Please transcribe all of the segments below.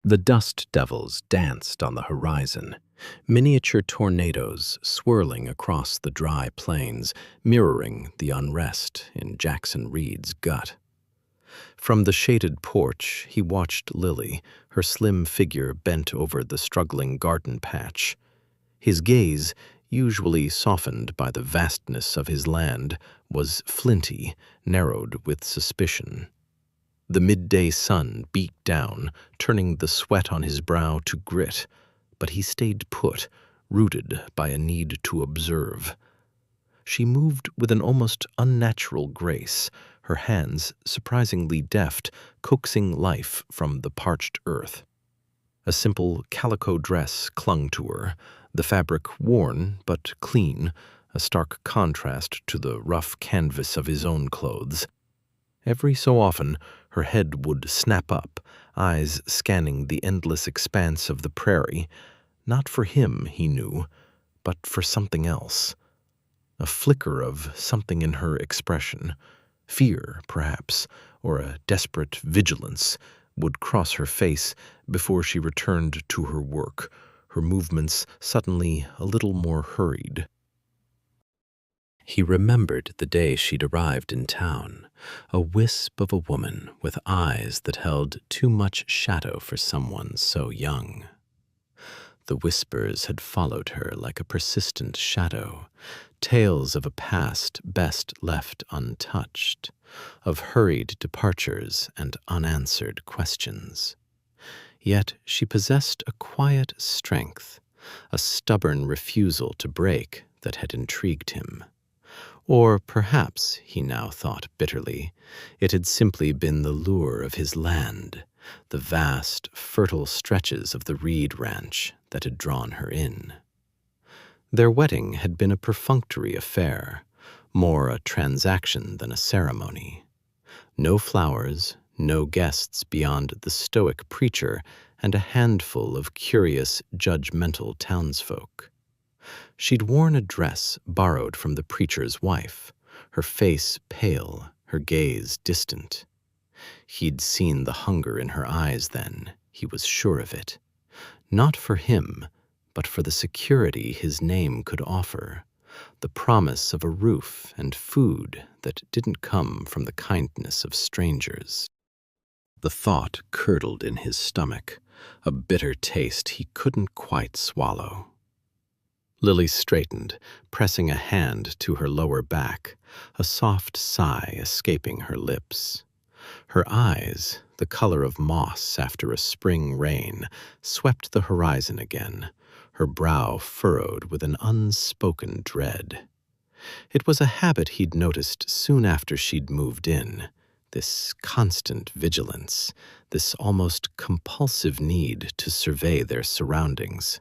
The dust devils danced on the horizon, miniature tornadoes swirling across the dry plains, mirroring the unrest in Jackson Reed's gut. From the shaded porch, he watched Lily, her slim figure bent over the struggling garden patch. His gaze, usually softened by the vastness of his land, was flinty, narrowed with suspicion. The midday sun beat down, turning the sweat on his brow to grit, but he stayed put, rooted by a need to observe. She moved with an almost unnatural grace, her hands surprisingly deft, coaxing life from the parched earth. A simple calico dress clung to her, the fabric worn but clean, a stark contrast to the rough canvas of his own clothes. Every so often, her head would snap up, eyes scanning the endless expanse of the prairie, not for him, he knew, but for something else. A flicker of something in her expression, fear, perhaps, or a desperate vigilance, would cross her face before she returned to her work, her movements suddenly a little more hurried. He remembered the day she'd arrived in town, a wisp of a woman with eyes that held too much shadow for someone so young. The whispers had followed her like a persistent shadow, tales of a past best left untouched, of hurried departures and unanswered questions. Yet she possessed a quiet strength, a stubborn refusal to break that had intrigued him. Or perhaps, he now thought bitterly, it had simply been the lure of his land, the vast, fertile stretches of the Reed Ranch that had drawn her in. Their wedding had been a perfunctory affair, more a transaction than a ceremony. No flowers, no guests beyond the stoic preacher and a handful of curious, judgmental townsfolk. She'd worn a dress borrowed from the preacher's wife, her face pale, her gaze distant. He'd seen the hunger in her eyes then, he was sure of it. Not for him, but for the security his name could offer, the promise of a roof and food that didn't come from the kindness of strangers. The thought curdled in his stomach, a bitter taste he couldn't quite swallow. Lily straightened, pressing a hand to her lower back, a soft sigh escaping her lips. Her eyes, the color of moss after a spring rain, swept the horizon again, her brow furrowed with an unspoken dread. It was a habit he'd noticed soon after she'd moved in, this constant vigilance, this almost compulsive need to survey their surroundings.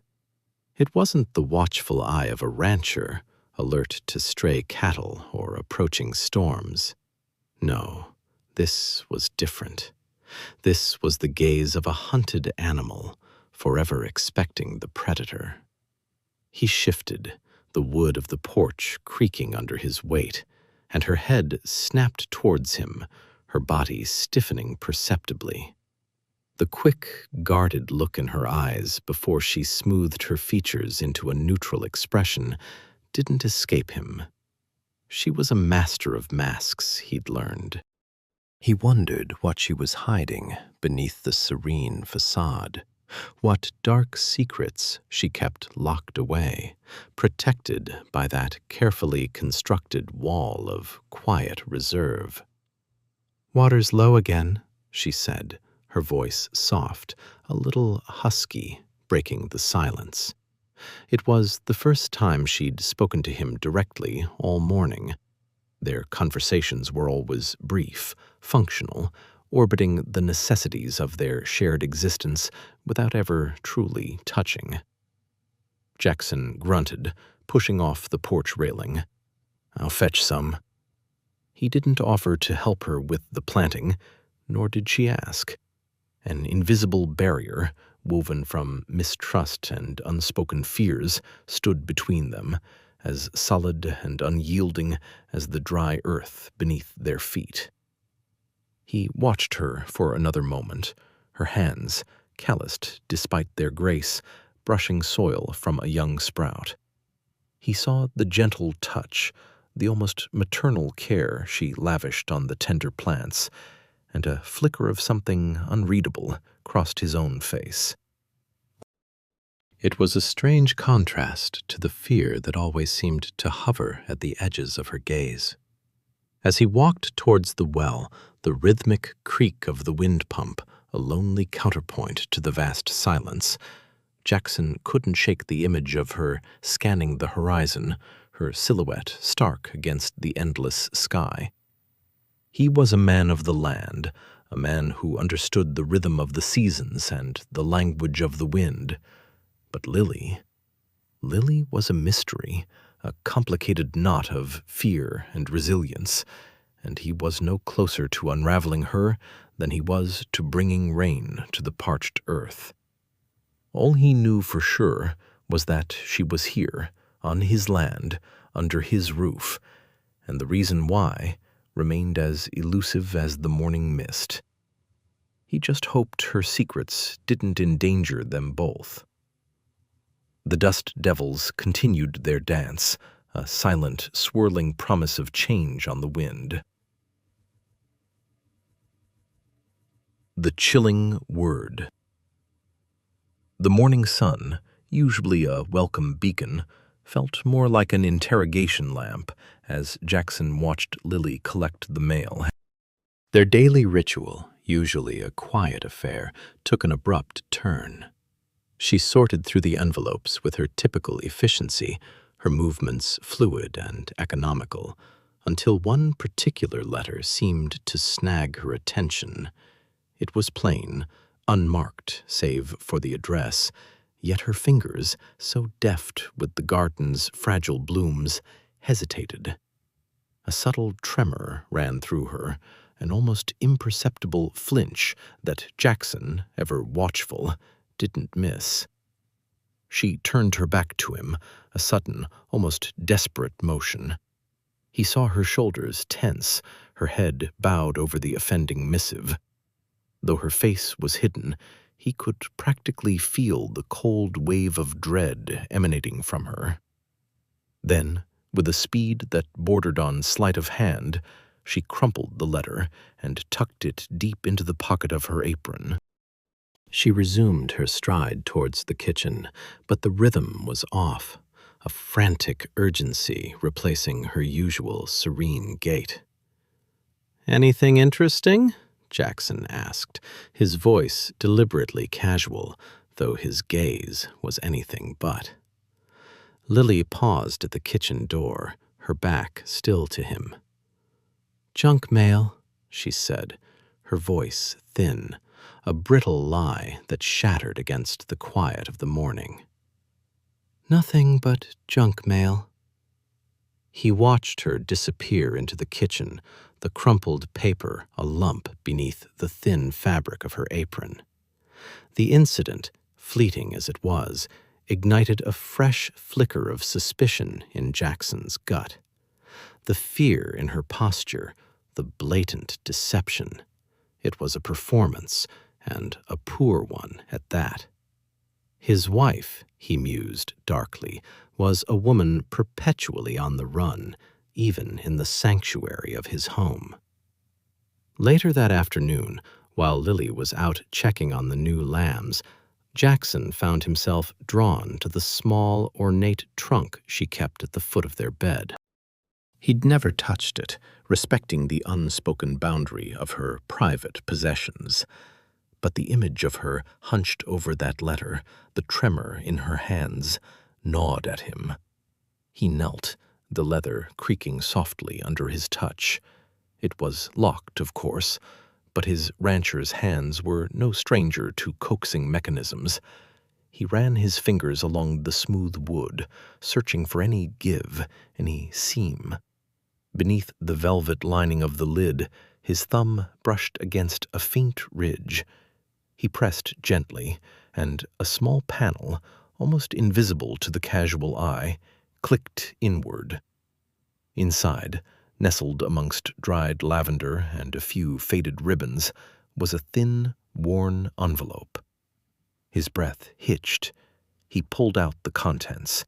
It wasn't the watchful eye of a rancher, alert to stray cattle or approaching storms. No, this was different. This was the gaze of a hunted animal, forever expecting the predator. He shifted, the wood of the porch creaking under his weight, and her head snapped towards him, her body stiffening perceptibly. The quick, guarded look in her eyes before she smoothed her features into a neutral expression didn't escape him. She was a master of masks, he'd learned. He wondered what she was hiding beneath the serene facade, what dark secrets she kept locked away, protected by that carefully constructed wall of quiet reserve. "Water's low again," she said, her voice soft, a little husky, breaking the silence. It was the first time she'd spoken to him directly all morning. Their conversations were always brief, functional, orbiting the necessities of their shared existence without ever truly touching. Jackson grunted, pushing off the porch railing. "I'll fetch some." He didn't offer to help her with the planting, nor did she ask. An invisible barrier, woven from mistrust and unspoken fears, stood between them, as solid and unyielding as the dry earth beneath their feet. He watched her for another moment, her hands, calloused despite their grace, brushing soil from a young sprout. He saw the gentle touch, the almost maternal care she lavished on the tender plants, and a flicker of something unreadable crossed his own face. It was a strange contrast to the fear that always seemed to hover at the edges of her gaze. As he walked towards the well, the rhythmic creak of the wind pump, a lonely counterpoint to the vast silence, Jackson couldn't shake the image of her scanning the horizon, her silhouette stark against the endless sky. He was a man of the land, a man who understood the rhythm of the seasons and the language of the wind. But Lily was a mystery, a complicated knot of fear and resilience, and he was no closer to unraveling her than he was to bringing rain to the parched earth. All he knew for sure was that she was here, on his land, under his roof, and the reason why remained as elusive as the morning mist. He just hoped her secrets didn't endanger them both. The dust devils continued their dance, a silent, swirling promise of change on the wind. The chilling word. The morning sun, usually a welcome beacon, felt more like an interrogation lamp as Jackson watched Lily collect the mail. Their daily ritual, usually a quiet affair, took an abrupt turn. She sorted through the envelopes with her typical efficiency, her movements fluid and economical, until one particular letter seemed to snag her attention. It was plain, unmarked save for the address, yet her fingers, so deft with the garden's fragile blooms, hesitated. A subtle tremor ran through her, an almost imperceptible flinch that Jackson, ever watchful, didn't miss. She turned her back to him, a sudden, almost desperate motion. He saw her shoulders tense, her head bowed over the offending missive. Though her face was hidden, he could practically feel the cold wave of dread emanating from her. Then, with a speed that bordered on sleight of hand, she crumpled the letter and tucked it deep into the pocket of her apron. She resumed her stride towards the kitchen, but the rhythm was off, a frantic urgency replacing her usual serene gait. "Anything interesting?" Jackson asked, his voice deliberately casual, though his gaze was anything but. Lily paused at the kitchen door, her back still to him. "Junk mail," she said, her voice thin, a brittle lie that shattered against the quiet of the morning. "Nothing but junk mail." He watched her disappear into the kitchen, the crumpled paper a lump beneath the thin fabric of her apron. The incident, fleeting as it was, ignited a fresh flicker of suspicion in Jackson's gut. The fear in her posture, the blatant deception. It was a performance, and a poor one at that. His wife, he mused darkly, was a woman perpetually on the run, even in the sanctuary of his home. Later that afternoon, while Lily was out checking on the new lambs, Jackson found himself drawn to the small, ornate trunk she kept at the foot of their bed. He'd never touched it, respecting the unspoken boundary of her private possessions. But the image of her hunched over that letter, the tremor in her hands, gnawed at him. He knelt, the leather creaking softly under his touch. It was locked, of course, but his rancher's hands were no stranger to coaxing mechanisms. He ran his fingers along the smooth wood, searching for any give, any seam. Beneath the velvet lining of the lid, his thumb brushed against a faint ridge. He pressed gently, and a small panel, almost invisible to the casual eye, clicked inward. Inside, nestled amongst dried lavender and a few faded ribbons, was a thin, worn envelope. His breath hitched. He pulled out the contents.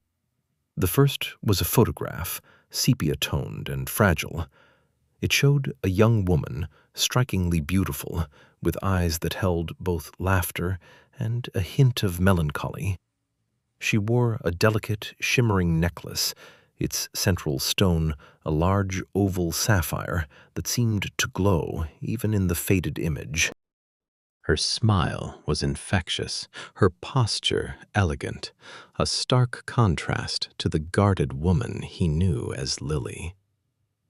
The first was a photograph, sepia-toned and fragile. It showed a young woman, strikingly beautiful, with eyes that held both laughter and a hint of melancholy. She wore a delicate, shimmering necklace, its central stone a large oval sapphire that seemed to glow even in the faded image. Her smile was infectious, her posture elegant, a stark contrast to the guarded woman he knew as Lily.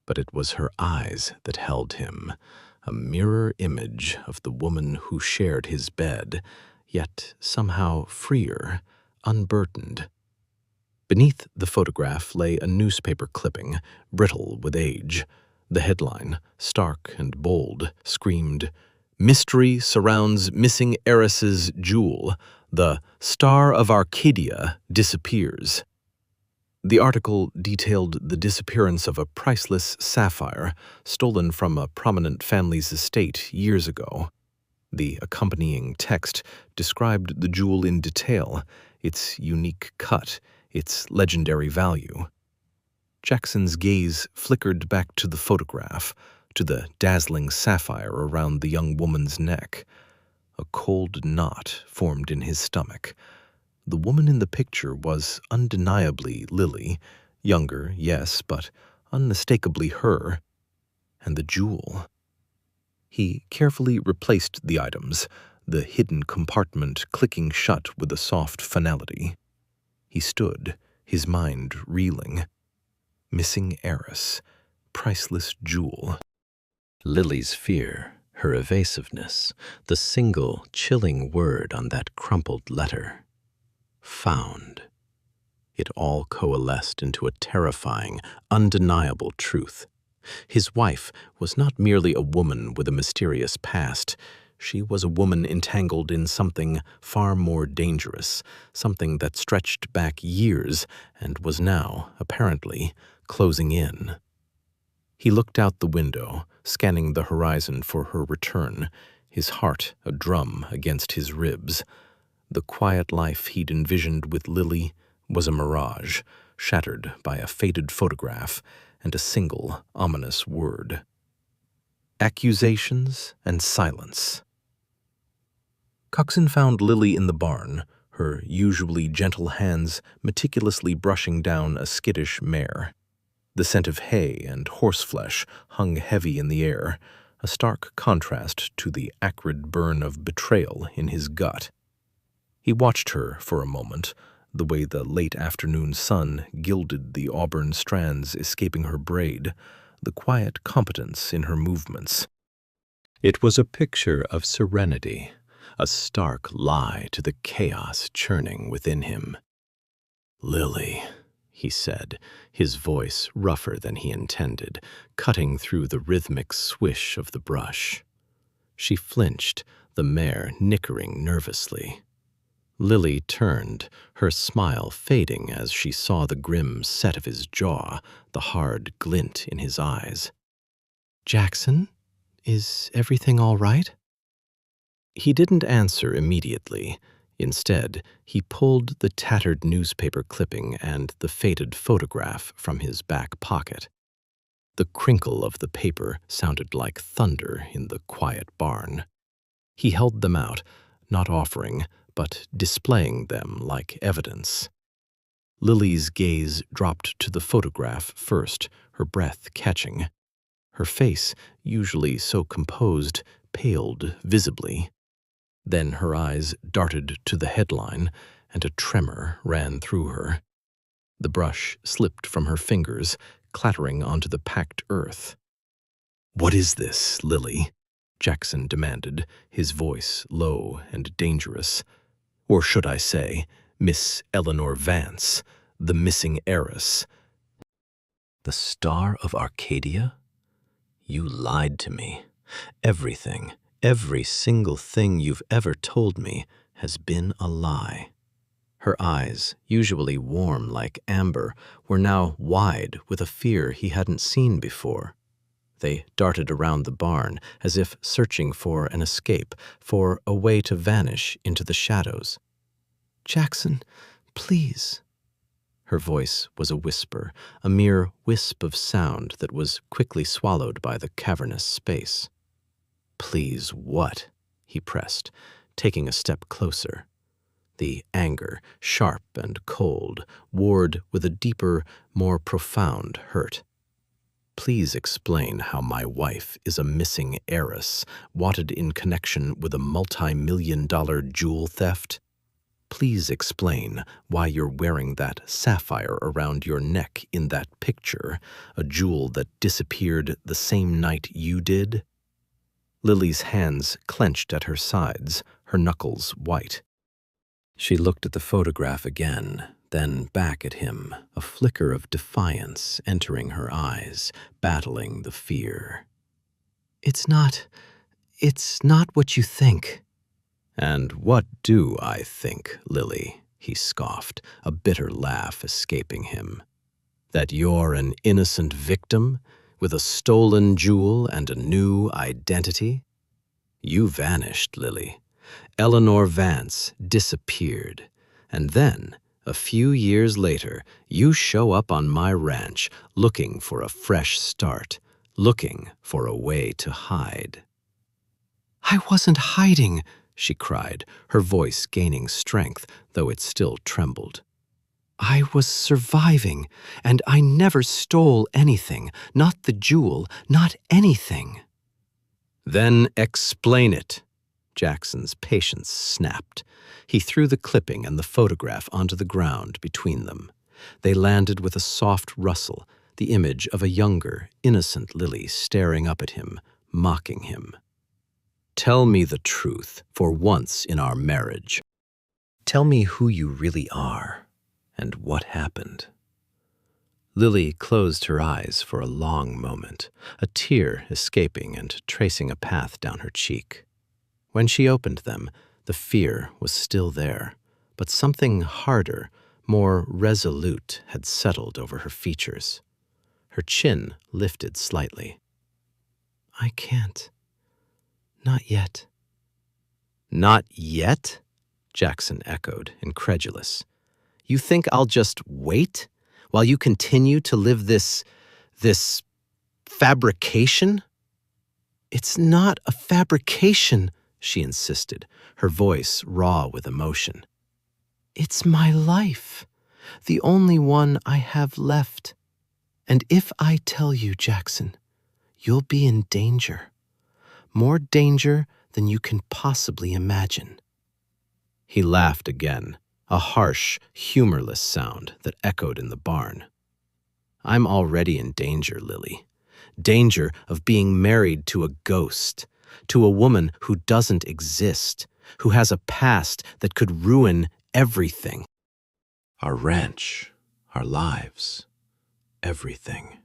But it was her eyes that held him, a mirror image of the woman who shared his bed, yet somehow freer, unburdened. Beneath the photograph lay a newspaper clipping, brittle with age. The headline, stark and bold, screamed, "Mystery surrounds missing heiress's jewel. The star of Arcadia disappears." The article detailed the disappearance of a priceless sapphire stolen from a prominent family's estate years ago. The accompanying text described the jewel in detail, its unique cut, its legendary value. Jackson's gaze flickered back to the photograph, to the dazzling sapphire around the young woman's neck. A cold knot formed in his stomach. The woman in the picture was undeniably Lily, younger, yes, but unmistakably her. And the jewel. He carefully replaced the items, the hidden compartment clicking shut with a soft finality. He stood, his mind reeling. Missing heiress, priceless jewel. Lily's fear, her evasiveness, the single chilling word on that crumpled letter. Found. It all coalesced into a terrifying, undeniable truth. His wife was not merely a woman with a mysterious past. She was a woman entangled in something far more dangerous, something that stretched back years and was now, apparently, closing in. He looked out the window, scanning the horizon for her return, his heart a drum against his ribs. The quiet life he'd envisioned with Lily was a mirage, shattered by a faded photograph and a single ominous word. Accusations and silence. Coxon found Lily in the barn, her usually gentle hands meticulously brushing down a skittish mare. The scent of hay and horseflesh hung heavy in the air, a stark contrast to the acrid burn of betrayal in his gut. He watched her for a moment, the way the late afternoon sun gilded the auburn strands escaping her braid, the quiet competence in her movements. It was a picture of serenity, a stark lie to the chaos churning within him. "Lily," he said, his voice rougher than he intended, cutting through the rhythmic swish of the brush. She flinched, the mare nickering nervously. Lily turned, her smile fading as she saw the grim set of his jaw, the hard glint in his eyes. "Jackson, is everything all right?" He didn't answer immediately. Instead, he pulled the tattered newspaper clipping and the faded photograph from his back pocket. The crinkle of the paper sounded like thunder in the quiet barn. He held them out, not offering, but displaying them like evidence. Lily's gaze dropped to the photograph first, her breath catching. Her face, usually so composed, paled visibly. Then her eyes darted to the headline, and a tremor ran through her. The brush slipped from her fingers, clattering onto the packed earth. "What is this, Lily?" Jackson demanded, his voice low and dangerous. "Or should I say, Miss Eleanor Vance, the missing heiress." "The star of Arcadia? You lied to me. Everything, every single thing you've ever told me has been a lie." Her eyes, usually warm like amber, were now wide with a fear he hadn't seen before. They darted around the barn as if searching for an escape, for a way to vanish into the shadows. "Jackson, please." Her voice was a whisper, a mere wisp of sound that was quickly swallowed by the cavernous space. "Please what?" he pressed, taking a step closer. The anger, sharp and cold, warred with a deeper, more profound hurt. "Please explain how my wife is a missing heiress, wanted in connection with a multi-million-dollar jewel theft. Please explain why you're wearing that sapphire around your neck in that picture, a jewel that disappeared the same night you did." Lily's hands clenched at her sides, her knuckles white. She looked at the photograph again, then back at him, a flicker of defiance entering her eyes, battling the fear. It's not what you think." "And what do I think, Lily?" he scoffed, a bitter laugh escaping him. "That you're an innocent victim, with a stolen jewel and a new identity? You vanished, Lily. Eleanor Vance disappeared. And then, a few years later, you show up on my ranch looking for a fresh start, looking for a way to hide." "I wasn't hiding," she cried, her voice gaining strength, though it still trembled. "I was surviving, and I never stole anything, not the jewel, not anything." "Then explain it." Jackson's patience snapped. He threw the clipping and the photograph onto the ground between them. They landed with a soft rustle, the image of a younger, innocent Lily staring up at him, mocking him. "Tell me the truth, for once in our marriage. Tell me who you really are, and what happened." Lily closed her eyes for a long moment, a tear escaping and tracing a path down her cheek. When she opened them, the fear was still there, but something harder, more resolute had settled over her features. Her chin lifted slightly. "I can't. Not yet." "Not yet?" Jackson echoed, incredulous. "You think I'll just wait while you continue to live this fabrication?" "It's not a fabrication," she insisted, her voice raw with emotion. "It's my life, the only one I have left. And if I tell you, Jackson, you'll be in danger. More danger than you can possibly imagine." He laughed again, a harsh, humorless sound that echoed in the barn. "I'm already in danger, Lily. Danger of being married to a ghost, to a woman who doesn't exist, who has a past that could ruin everything. Our ranch, our lives, everything."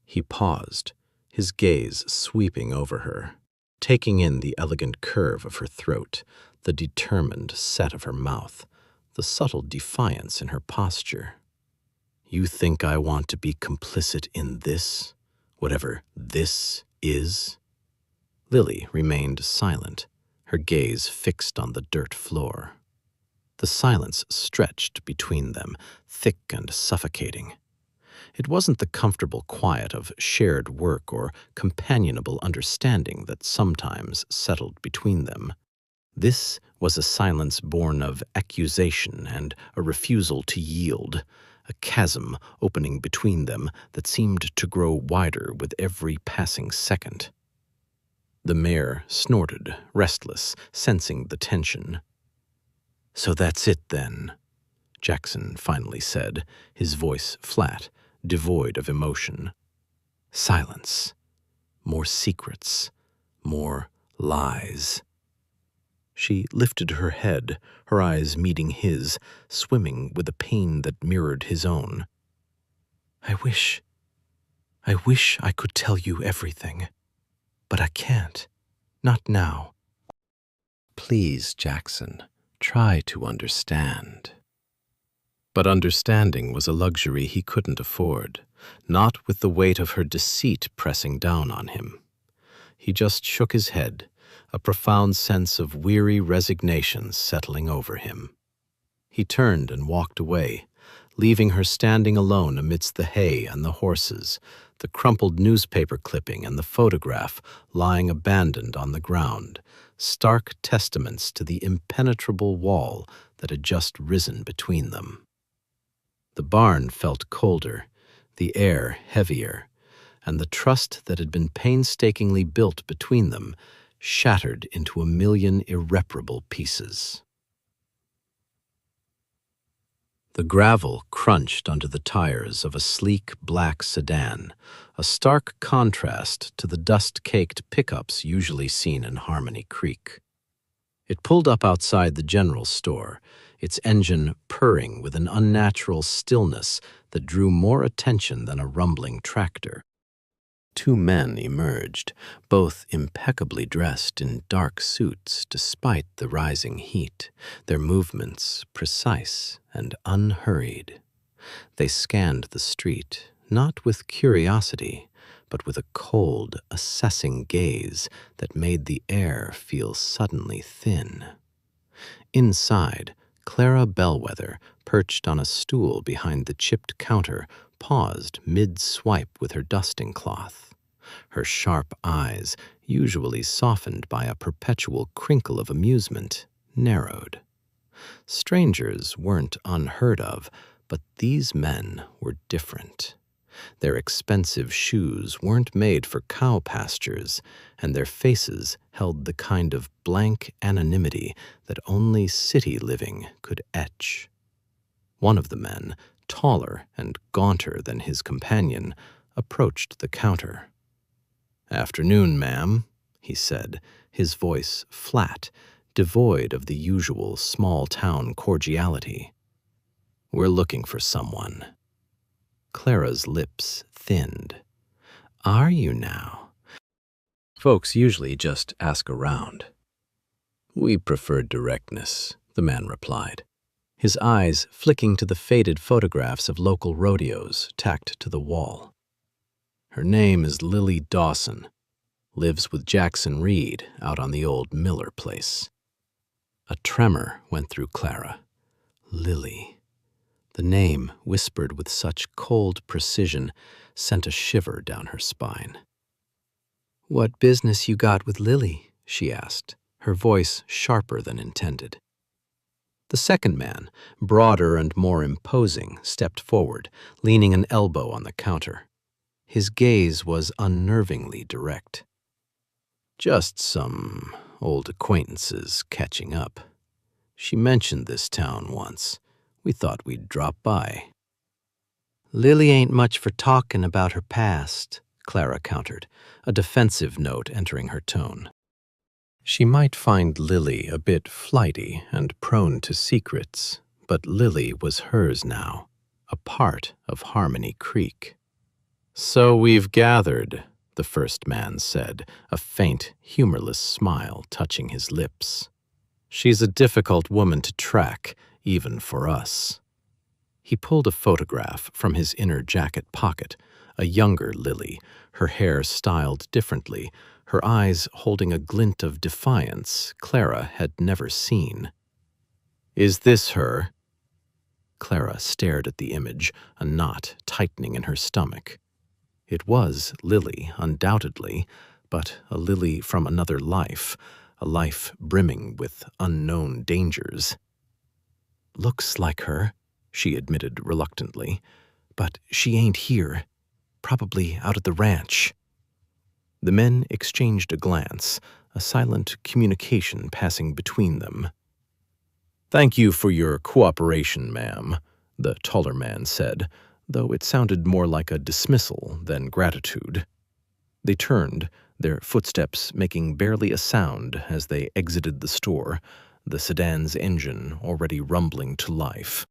He paused, his gaze sweeping over her, taking in the elegant curve of her throat, the determined set of her mouth, the subtle defiance in her posture. "You think I want to be complicit in this, whatever this is?" Lily remained silent, her gaze fixed on the dirt floor. The silence stretched between them, thick and suffocating. It wasn't the comfortable quiet of shared work or companionable understanding that sometimes settled between them. This was a silence born of accusation and a refusal to yield, a chasm opening between them that seemed to grow wider with every passing second. The mare snorted, restless, sensing the tension. "So that's it, then," Jackson finally said, his voice flat, devoid of emotion. "Silence. More secrets. More lies." She lifted her head, her eyes meeting his, swimming with a pain that mirrored his own. I wish I could tell you everything, but I can't. Not now." "Please, Jackson, try to understand." But understanding was a luxury he couldn't afford, not with the weight of her deceit pressing down on him. He just shook his head, a profound sense of weary resignation settling over him. He turned and walked away, leaving her standing alone amidst the hay and the horses, the crumpled newspaper clipping and the photograph lying abandoned on the ground, stark testaments to the impenetrable wall that had just risen between them. The barn felt colder, the air heavier, and the trust that had been painstakingly built between them shattered into a million irreparable pieces. The gravel crunched under the tires of a sleek black sedan, a stark contrast to the dust-caked pickups usually seen in Harmony Creek. It pulled up outside the general store, its engine purring with an unnatural stillness that drew more attention than a rumbling tractor. Two men emerged, both impeccably dressed in dark suits despite the rising heat, their movements precise and unhurried. They scanned the street, not with curiosity, but with a cold, assessing gaze that made the air feel suddenly thin. Inside, Clara Bellwether, perched on a stool behind the chipped counter, paused mid-swipe with her dusting cloth. Her sharp eyes, usually softened by a perpetual crinkle of amusement, narrowed. Strangers weren't unheard of, but these men were different. Their expensive shoes weren't made for cow pastures, and their faces held the kind of blank anonymity that only city living could etch. One of the men, taller and gaunter than his companion, approached the counter. "Afternoon, ma'am," he said, his voice flat, devoid of the usual small-town cordiality. "We're looking for someone." Clara's lips thinned. "Are you now?" "Folks usually just ask around." "We prefer directness," the man replied, his eyes flicking to the faded photographs of local rodeos tacked to the wall. "Her name is Lily Dawson. Lives with Jackson Reed out on the old Miller place." A tremor went through Clara. Lily. The name, whispered with such cold precision, sent a shiver down her spine. "What business you got with Lily?" she asked, her voice sharper than intended. The second man, broader and more imposing, stepped forward, leaning an elbow on the counter. His gaze was unnervingly direct. "Just some old acquaintances catching up. She mentioned this town once. We thought we'd drop by." "Lily ain't much for talking about her past," Clara countered, a defensive note entering her tone. She might find Lily a bit flighty and prone to secrets, but Lily was hers now, a part of Harmony Creek. "So we've gathered," the first man said, a faint, humorless smile touching his lips. "She's a difficult woman to track, even for us." He pulled a photograph from his inner jacket pocket, a younger Lily, her hair styled differently, her eyes holding a glint of defiance Clara had never seen. "Is this her?" Clara stared at the image, a knot tightening in her stomach. It was Lily, undoubtedly, but a Lily from another life, a life brimming with unknown dangers. "Looks like her," she admitted reluctantly, "but she ain't here. Probably out at the ranch." The men exchanged a glance, a silent communication passing between them. "Thank you for your cooperation, ma'am," the taller man said, though it sounded more like a dismissal than gratitude. They turned, their footsteps making barely a sound as they exited the store, the sedan's engine already rumbling to life.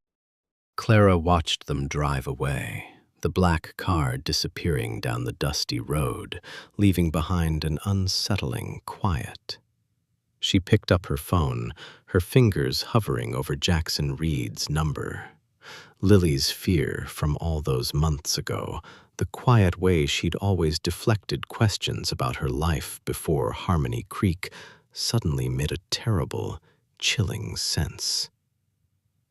Clara watched them drive away, the black car disappearing down the dusty road, leaving behind an unsettling quiet. She picked up her phone, her fingers hovering over Jackson Reed's number. Lily's fear from all those months ago, the quiet way she'd always deflected questions about her life before Harmony Creek, suddenly made a terrible, chilling sense.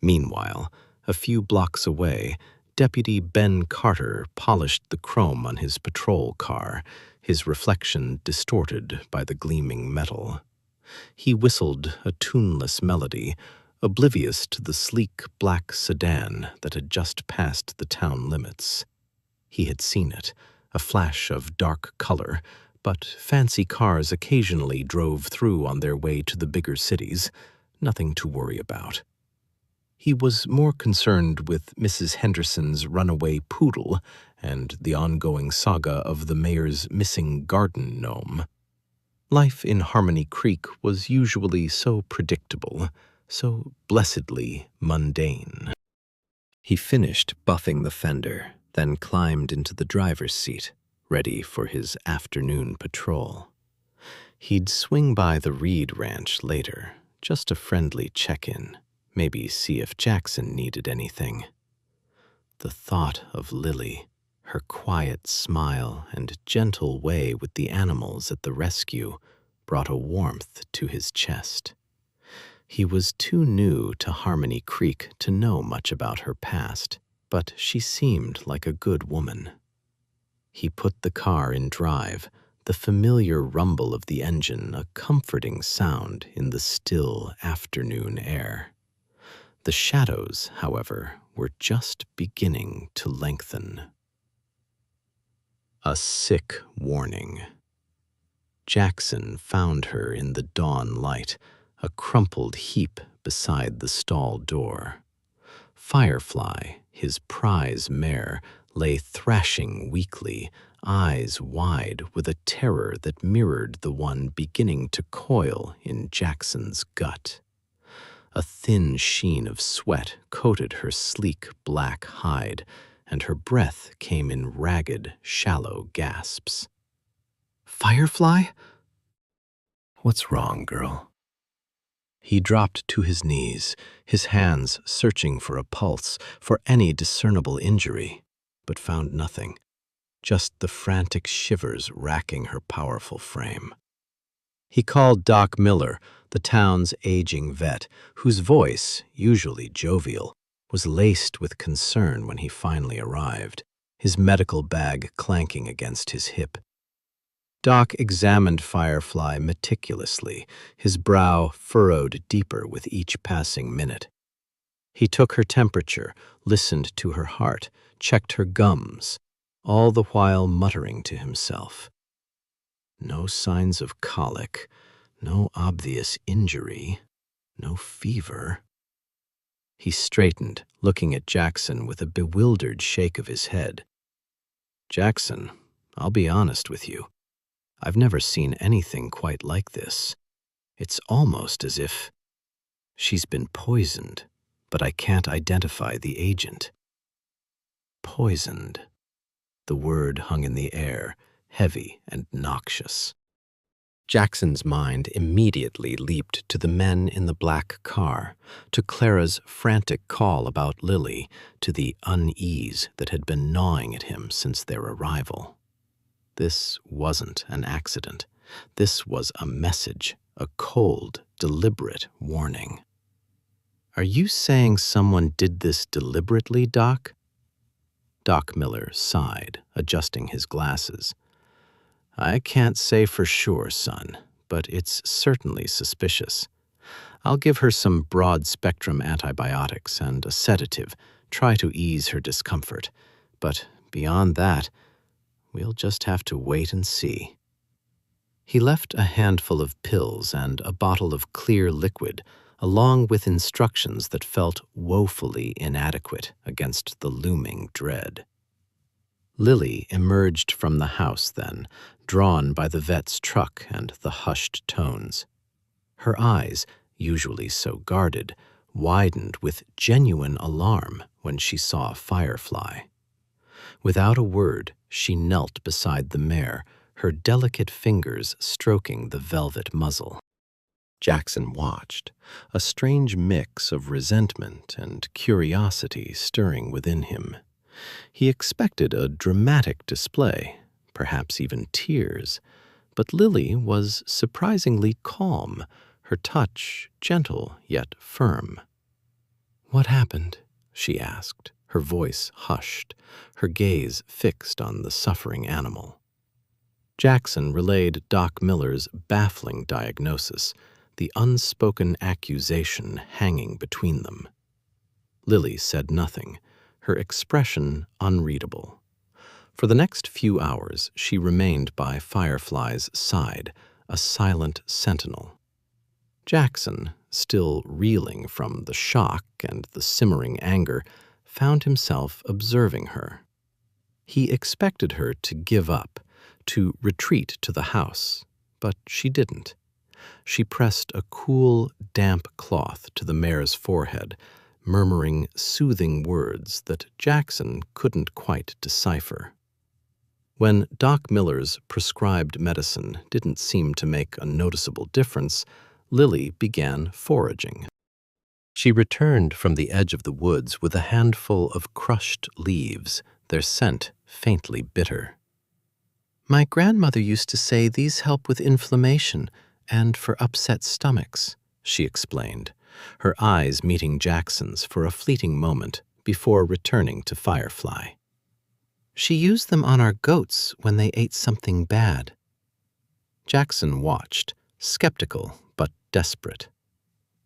Meanwhile, a few blocks away, Deputy Ben Carter polished the chrome on his patrol car, his reflection distorted by the gleaming metal. He whistled a tuneless melody, oblivious to the sleek black sedan that had just passed the town limits. He had seen it, a flash of dark color, but fancy cars occasionally drove through on their way to the bigger cities, nothing to worry about. He was more concerned with Mrs. Henderson's runaway poodle and the ongoing saga of the mayor's missing garden gnome. Life in Harmony Creek was usually so predictable, so blessedly mundane. He finished buffing the fender, then climbed into the driver's seat, ready for his afternoon patrol. He'd swing by the Reed Ranch later, just a friendly check-in, maybe see if Jackson needed anything. The thought of Lily, her quiet smile and gentle way with the animals at the rescue, brought a warmth to his chest. He was too new to Harmony Creek to know much about her past, but she seemed like a good woman. He put the car in drive, the familiar rumble of the engine a comforting sound in the still afternoon air. The shadows, however, were just beginning to lengthen. A sick warning. Jackson found her in the dawn light, a crumpled heap beside the stall door. Firefly, his prize mare, lay thrashing weakly, eyes wide with a terror that mirrored the one beginning to coil in Jackson's gut. A thin sheen of sweat coated her sleek black hide, and her breath came in ragged, shallow gasps. "Firefly? What's wrong, girl?" He dropped to his knees, his hands searching for a pulse, for any discernible injury, but found nothing, just the frantic shivers racking her powerful frame. He called Doc Miller, the town's aging vet, whose voice, usually jovial, was laced with concern when he finally arrived, his medical bag clanking against his hip. Doc examined Firefly meticulously, his brow furrowed deeper with each passing minute. He took her temperature, listened to her heart, checked her gums, all the while muttering to himself. No signs of colic, no obvious injury, no fever. He straightened, looking at Jackson with a bewildered shake of his head. "Jackson, I'll be honest with you. I've never seen anything quite like this. It's almost as if she's been poisoned, but I can't identify the agent." Poisoned. The word hung in the air, heavy and noxious. Jackson's mind immediately leaped to the men in the black car, to Clara's frantic call about Lily, to the unease that had been gnawing at him since their arrival. This wasn't an accident. This was a message, a cold, deliberate warning. "Are you saying someone did this deliberately, Doc?" Doc Miller sighed, adjusting his glasses. "I can't say for sure, son, but it's certainly suspicious. I'll give her some broad-spectrum antibiotics and a sedative, try to ease her discomfort. But beyond that, we'll just have to wait and see." He left a handful of pills and a bottle of clear liquid, along with instructions that felt woefully inadequate against the looming dread. Lily emerged from the house then, drawn by the vet's truck and the hushed tones. Her eyes, usually so guarded, widened with genuine alarm when she saw Firefly. Without a word, she knelt beside the mare, her delicate fingers stroking the velvet muzzle. Jackson watched, a strange mix of resentment and curiosity stirring within him. He expected a dramatic display, perhaps even tears, but Lily was surprisingly calm, her touch gentle yet firm. "What happened?" she asked, her voice hushed, her gaze fixed on the suffering animal. Jackson relayed Doc Miller's baffling diagnosis, the unspoken accusation hanging between them. Lily said nothing, her expression unreadable. For the next few hours, she remained by Firefly's side, a silent sentinel. Jackson, still reeling from the shock and the simmering anger, found himself observing her. He expected her to give up, to retreat to the house, but she didn't. She pressed a cool, damp cloth to the mare's forehead, murmuring soothing words that Jackson couldn't quite decipher. When Doc Miller's prescribed medicine didn't seem to make a noticeable difference, Lily began foraging. She returned from the edge of the woods with a handful of crushed leaves, their scent faintly bitter. "My grandmother used to say these help with inflammation and for upset stomachs," she explained, her eyes meeting Jackson's for a fleeting moment before returning to Firefly. "She used them on our goats when they ate something bad." Jackson watched, skeptical but desperate.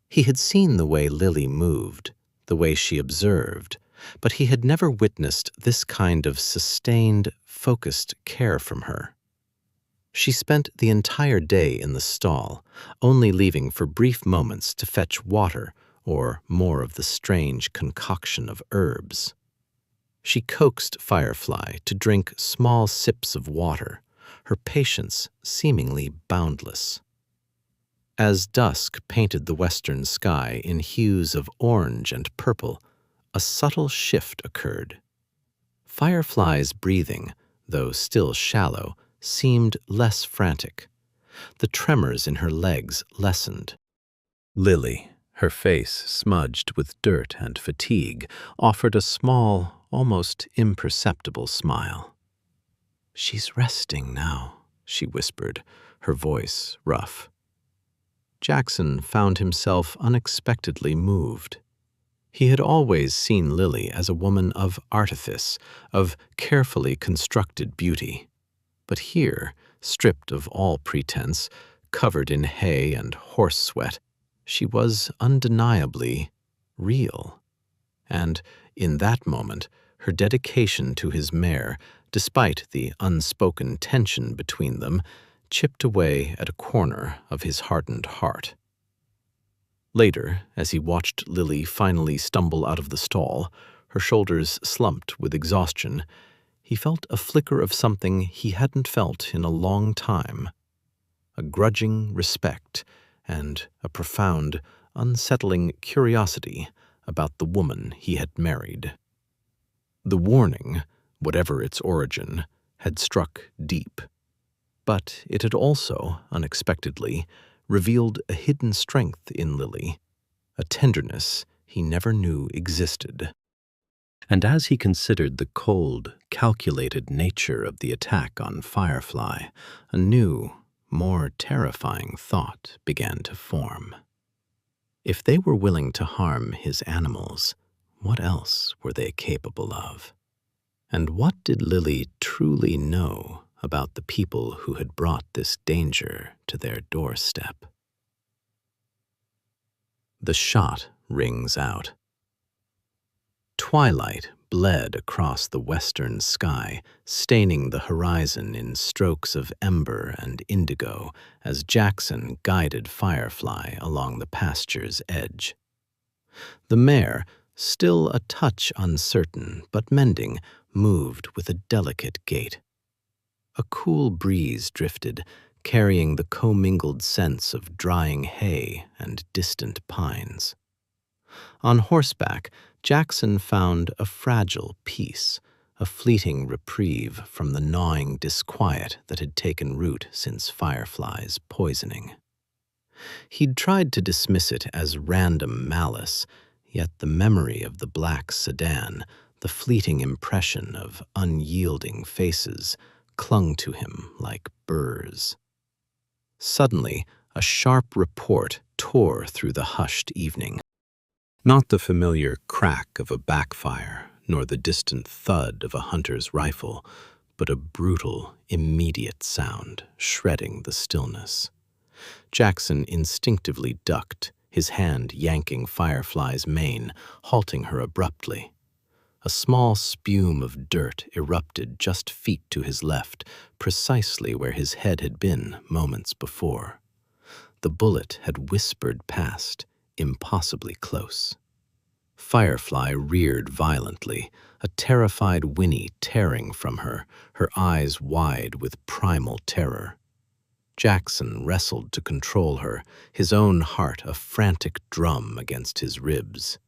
He had seen the way Lily moved, the way she observed, but he had never witnessed this kind of sustained, focused care from her. She spent the entire day in the stall, only leaving for brief moments to fetch water or more of the strange concoction of herbs. She coaxed Firefly to drink small sips of water, her patience seemingly boundless. As dusk painted the western sky in hues of orange and purple, a subtle shift occurred. Firefly's breathing, though still shallow, seemed less frantic. The tremors in her legs lessened. Lily, her face smudged with dirt and fatigue, offered a small, almost imperceptible smile. "She's resting now," she whispered, her voice rough. Jackson found himself unexpectedly moved. He had always seen Lily as a woman of artifice, of carefully constructed beauty. But here, stripped of all pretense, covered in hay and horse sweat, she was undeniably real. And, in that moment, her dedication to his mare, despite the unspoken tension between them, chipped away at a corner of his hardened heart. Later, as he watched Lily finally stumble out of the stall, her shoulders slumped with exhaustion, he felt a flicker of something he hadn't felt in a long time, a grudging respect and a profound, unsettling curiosity about the woman he had married. The warning, whatever its origin, had struck deep. But it had also, unexpectedly, revealed a hidden strength in Lily, a tenderness he never knew existed. And as he considered the cold, calculated nature of the attack on Firefly, a new, more terrifying thought began to form. If they were willing to harm his animals, what else were they capable of? And what did Lily truly know about the people who had brought this danger to their doorstep? The shot rings out. Twilight bled across the western sky, staining the horizon in strokes of ember and indigo as Jackson guided Firefly along the pasture's edge. The mare, still a touch uncertain but mending, moved with a delicate gait. A cool breeze drifted, carrying the commingled scents of drying hay and distant pines. On horseback, Jackson found a fragile peace, a fleeting reprieve from the gnawing disquiet that had taken root since Firefly's poisoning. He'd tried to dismiss it as random malice, yet the memory of the black sedan, the fleeting impression of unyielding faces, clung to him like burrs. Suddenly, a sharp report tore through the hushed evening. Not the familiar crack of a backfire, nor the distant thud of a hunter's rifle, but a brutal, immediate sound shredding the stillness. Jackson instinctively ducked, his hand yanking Firefly's mane, halting her abruptly. A small spume of dirt erupted just feet to his left, precisely where his head had been moments before. The bullet had whispered past, impossibly close. Firefly reared violently, a terrified whinny tearing from her, her eyes wide with primal terror. Jackson wrestled to control her, his own heart a frantic drum against his ribs.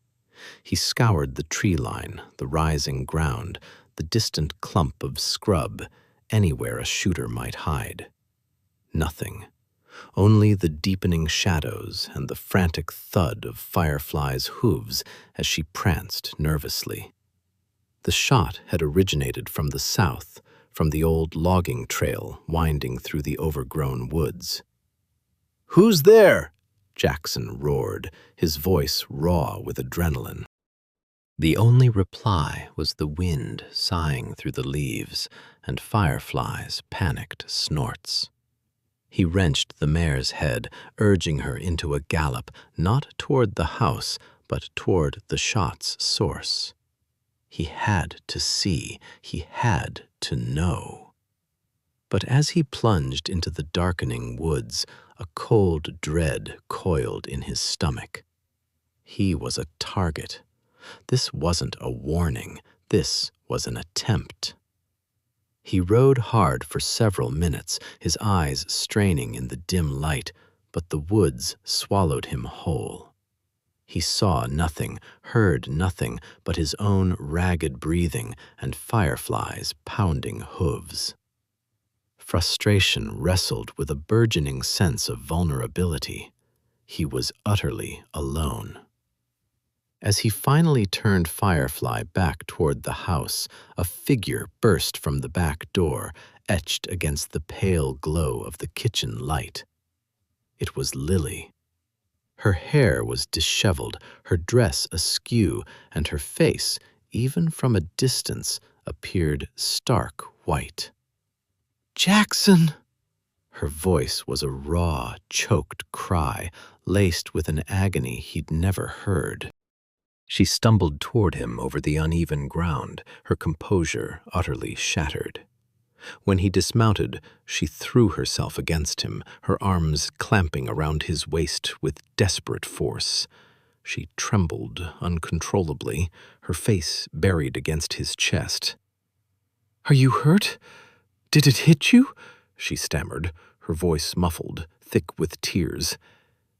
He scoured the tree line, the rising ground, the distant clump of scrub, anywhere a shooter might hide. Nothing. Only the deepening shadows and the frantic thud of Firefly's hooves as she pranced nervously. The shot had originated from the south, from the old logging trail winding through the overgrown woods. "Who's there?" Jackson roared, his voice raw with adrenaline. The only reply was the wind sighing through the leaves and Firefly's panicked snorts. He wrenched the mare's head, urging her into a gallop, not toward the house, but toward the shot's source. He had to see, he had to know. But as he plunged into the darkening woods, a cold dread coiled in his stomach. He was a target. This wasn't a warning, this was an attempt. He rode hard for several minutes, his eyes straining in the dim light, but the woods swallowed him whole. He saw nothing, heard nothing but his own ragged breathing and Firefly's pounding hooves. Frustration wrestled with a burgeoning sense of vulnerability. He was utterly alone. As he finally turned Firefly back toward the house, a figure burst from the back door, etched against the pale glow of the kitchen light. It was Lily. Her hair was disheveled, her dress askew, and her face, even from a distance, appeared stark white. "Jackson!" Her voice was a raw, choked cry, laced with an agony he'd never heard. She stumbled toward him over the uneven ground, her composure utterly shattered. When he dismounted, she threw herself against him, her arms clamping around his waist with desperate force. She trembled uncontrollably, her face buried against his chest. "Are you hurt? Did it hit you?" she stammered, her voice muffled, thick with tears.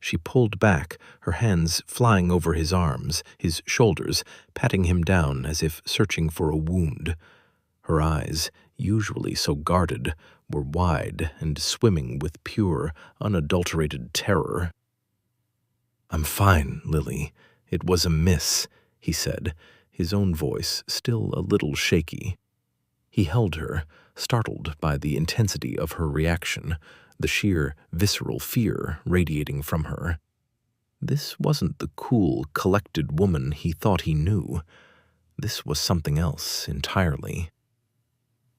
She pulled back, her hands flying over his arms, his shoulders, patting him down as if searching for a wound. Her eyes, usually so guarded, were wide and swimming with pure, unadulterated terror. "I'm fine, Lily. It was a miss," he said, his own voice still a little shaky. He held her, startled by the intensity of her reaction, the sheer, visceral fear radiating from her. This wasn't the cool, collected woman he thought he knew. This was something else entirely.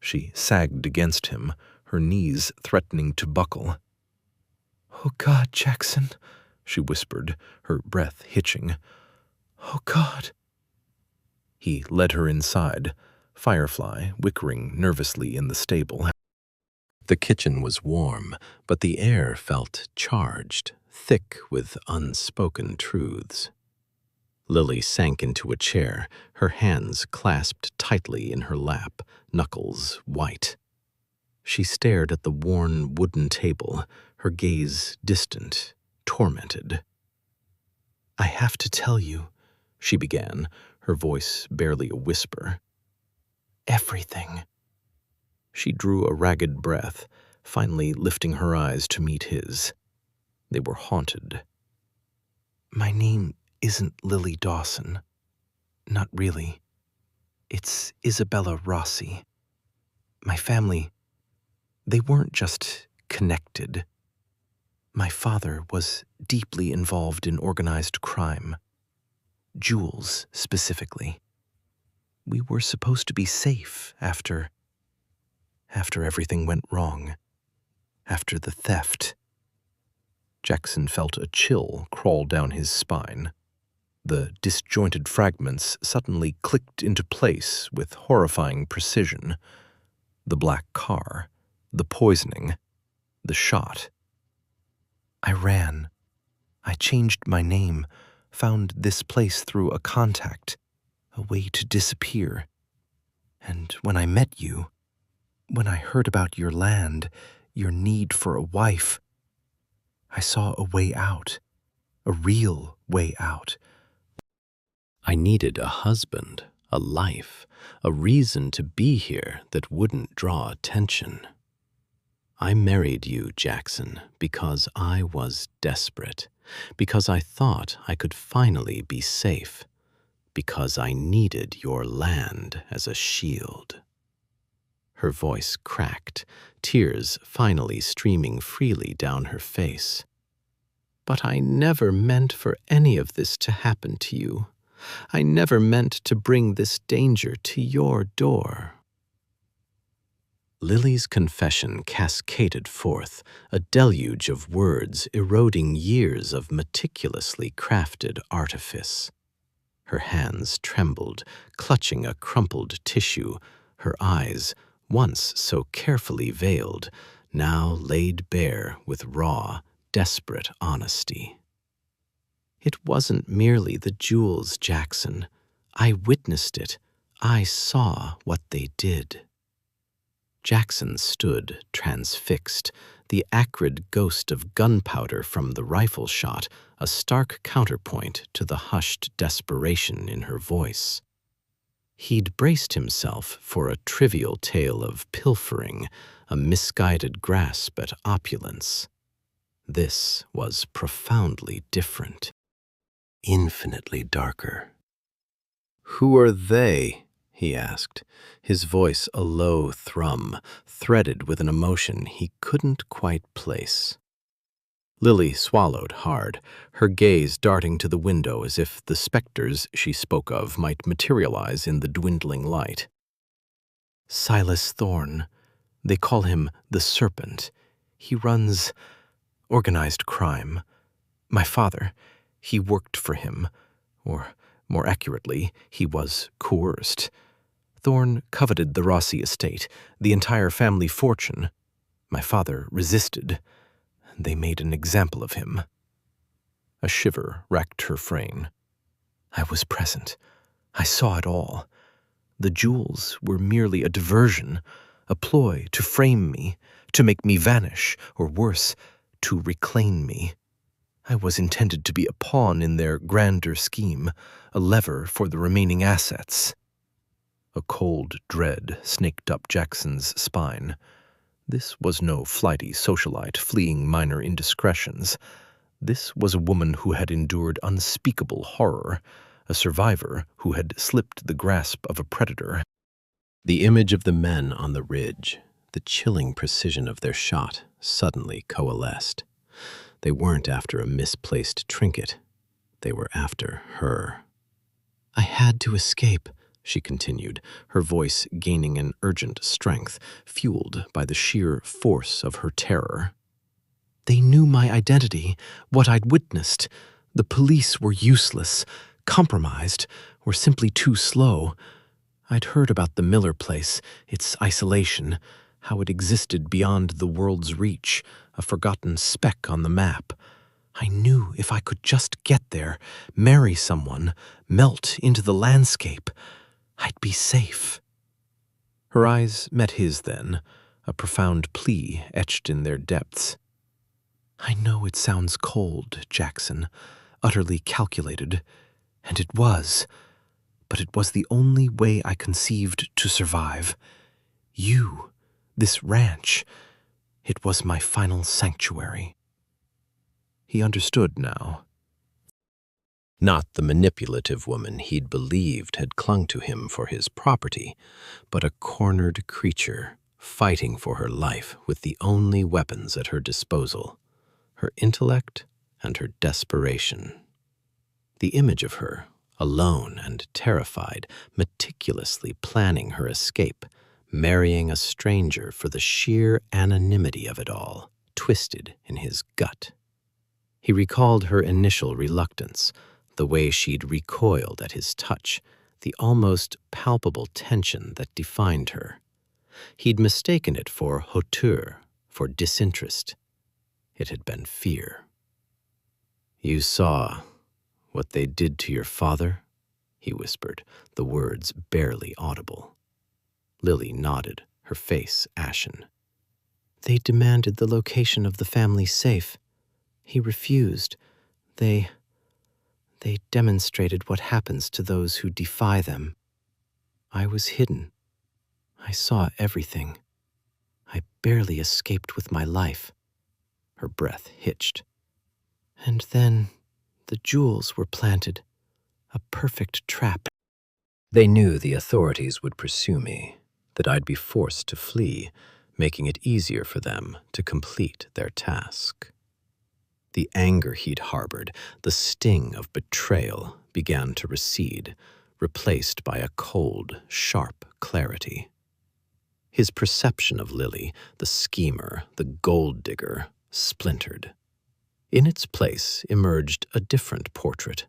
She sagged against him, her knees threatening to buckle. "Oh God, Jackson," she whispered, her breath hitching. "Oh God." He led her inside, Firefly whickering nervously in the stable. The kitchen was warm, but the air felt charged, thick with unspoken truths. Lily sank into a chair, her hands clasped tightly in her lap, knuckles white. She stared at the worn wooden table, her gaze distant, tormented. "I have to tell you," she began, her voice barely a whisper. "Everything." She drew a ragged breath, finally lifting her eyes to meet his. They were haunted. My name isn't Lily Dawson. Not really. It's Isabella Rossi. My family, they weren't just connected. My father was deeply involved in organized crime. Jewels, specifically. We were supposed to be safe after everything went wrong. After the theft. Jackson felt a chill crawl down his spine. The disjointed fragments suddenly clicked into place with horrifying precision. The black car, the poisoning, the shot. I ran. I changed my name, found this place through a contact, a way to disappear. And when I met you, when I heard about your land, your need for a wife, I saw a way out, a real way out. I needed a husband, a life, a reason to be here that wouldn't draw attention. I married you, Jackson, because I was desperate, because I thought I could finally be safe, because I needed your land as a shield. Her voice cracked, tears finally streaming freely down her face. But I never meant for any of this to happen to you. I never meant to bring this danger to your door. Lily's confession cascaded forth, a deluge of words eroding years of meticulously crafted artifice. Her hands trembled, clutching a crumpled tissue, her eyes, once so carefully veiled, now laid bare with raw, desperate honesty. It wasn't merely the jewels, Jackson. I witnessed it. I saw what they did. Jackson stood transfixed, the acrid ghost of gunpowder from the rifle shot, a stark counterpoint to the hushed desperation in her voice. He'd braced himself for a trivial tale of pilfering, a misguided grasp at opulence. This was profoundly different. Infinitely darker. "Who are they?" he asked, his voice a low thrum, threaded with an emotion he couldn't quite place. Lily swallowed hard, her gaze darting to the window as if the specters she spoke of might materialize in the dwindling light. "Silas Thorne. They call him the Serpent. He runs organized crime. My father, he worked for him, or more accurately, he was coerced. Thorne coveted the Rossi estate, the entire family fortune. My father resisted. They made an example of him." A shiver racked her frame. I was present. I saw it all. The jewels were merely a diversion, a ploy to frame me, to make me vanish, or worse, to reclaim me. I was intended to be a pawn in their grander scheme, a lever for the remaining assets. A cold dread snaked up Jackson's spine. This was no flighty socialite fleeing minor indiscretions. This was a woman who had endured unspeakable horror, a survivor who had slipped the grasp of a predator. The image of the men on the ridge, the chilling precision of their shot, suddenly coalesced. They weren't after a misplaced trinket. They were after her. "I had to escape," she continued, her voice gaining an urgent strength, fueled by the sheer force of her terror. "They knew my identity, what I'd witnessed. The police were useless, compromised, or simply too slow. I'd heard about the Miller place, its isolation, how it existed beyond the world's reach, a forgotten speck on the map. I knew if I could just get there, marry someone, melt into the landscape, I'd be safe." Her eyes met his then, a profound plea etched in their depths. "I know it sounds cold, Jackson, utterly calculated, and it was, but it was the only way I conceived to survive. You, this ranch, it was my final sanctuary." He understood now. Not the manipulative woman he'd believed had clung to him for his property, but a cornered creature fighting for her life with the only weapons at her disposal, her intellect and her desperation. The image of her, alone and terrified, meticulously planning her escape, marrying a stranger for the sheer anonymity of it all, twisted in his gut. He recalled her initial reluctance, the way she'd recoiled at his touch, the almost palpable tension that defined her. He'd mistaken it for hauteur, for disinterest. It had been fear. "You saw what they did to your father?" he whispered, the words barely audible. Lily nodded, her face ashen. "They demanded the location of the family safe. He refused. They demonstrated what happens to those who defy them. I was hidden. I saw everything. I barely escaped with my life." Her breath hitched. "And then the jewels were planted. A perfect trap. They knew the authorities would pursue me, that I'd be forced to flee, making it easier for them to complete their task." The anger he'd harbored, the sting of betrayal, began to recede, replaced by a cold, sharp clarity. His perception of Lily, the schemer, the gold digger, splintered. In its place emerged a different portrait.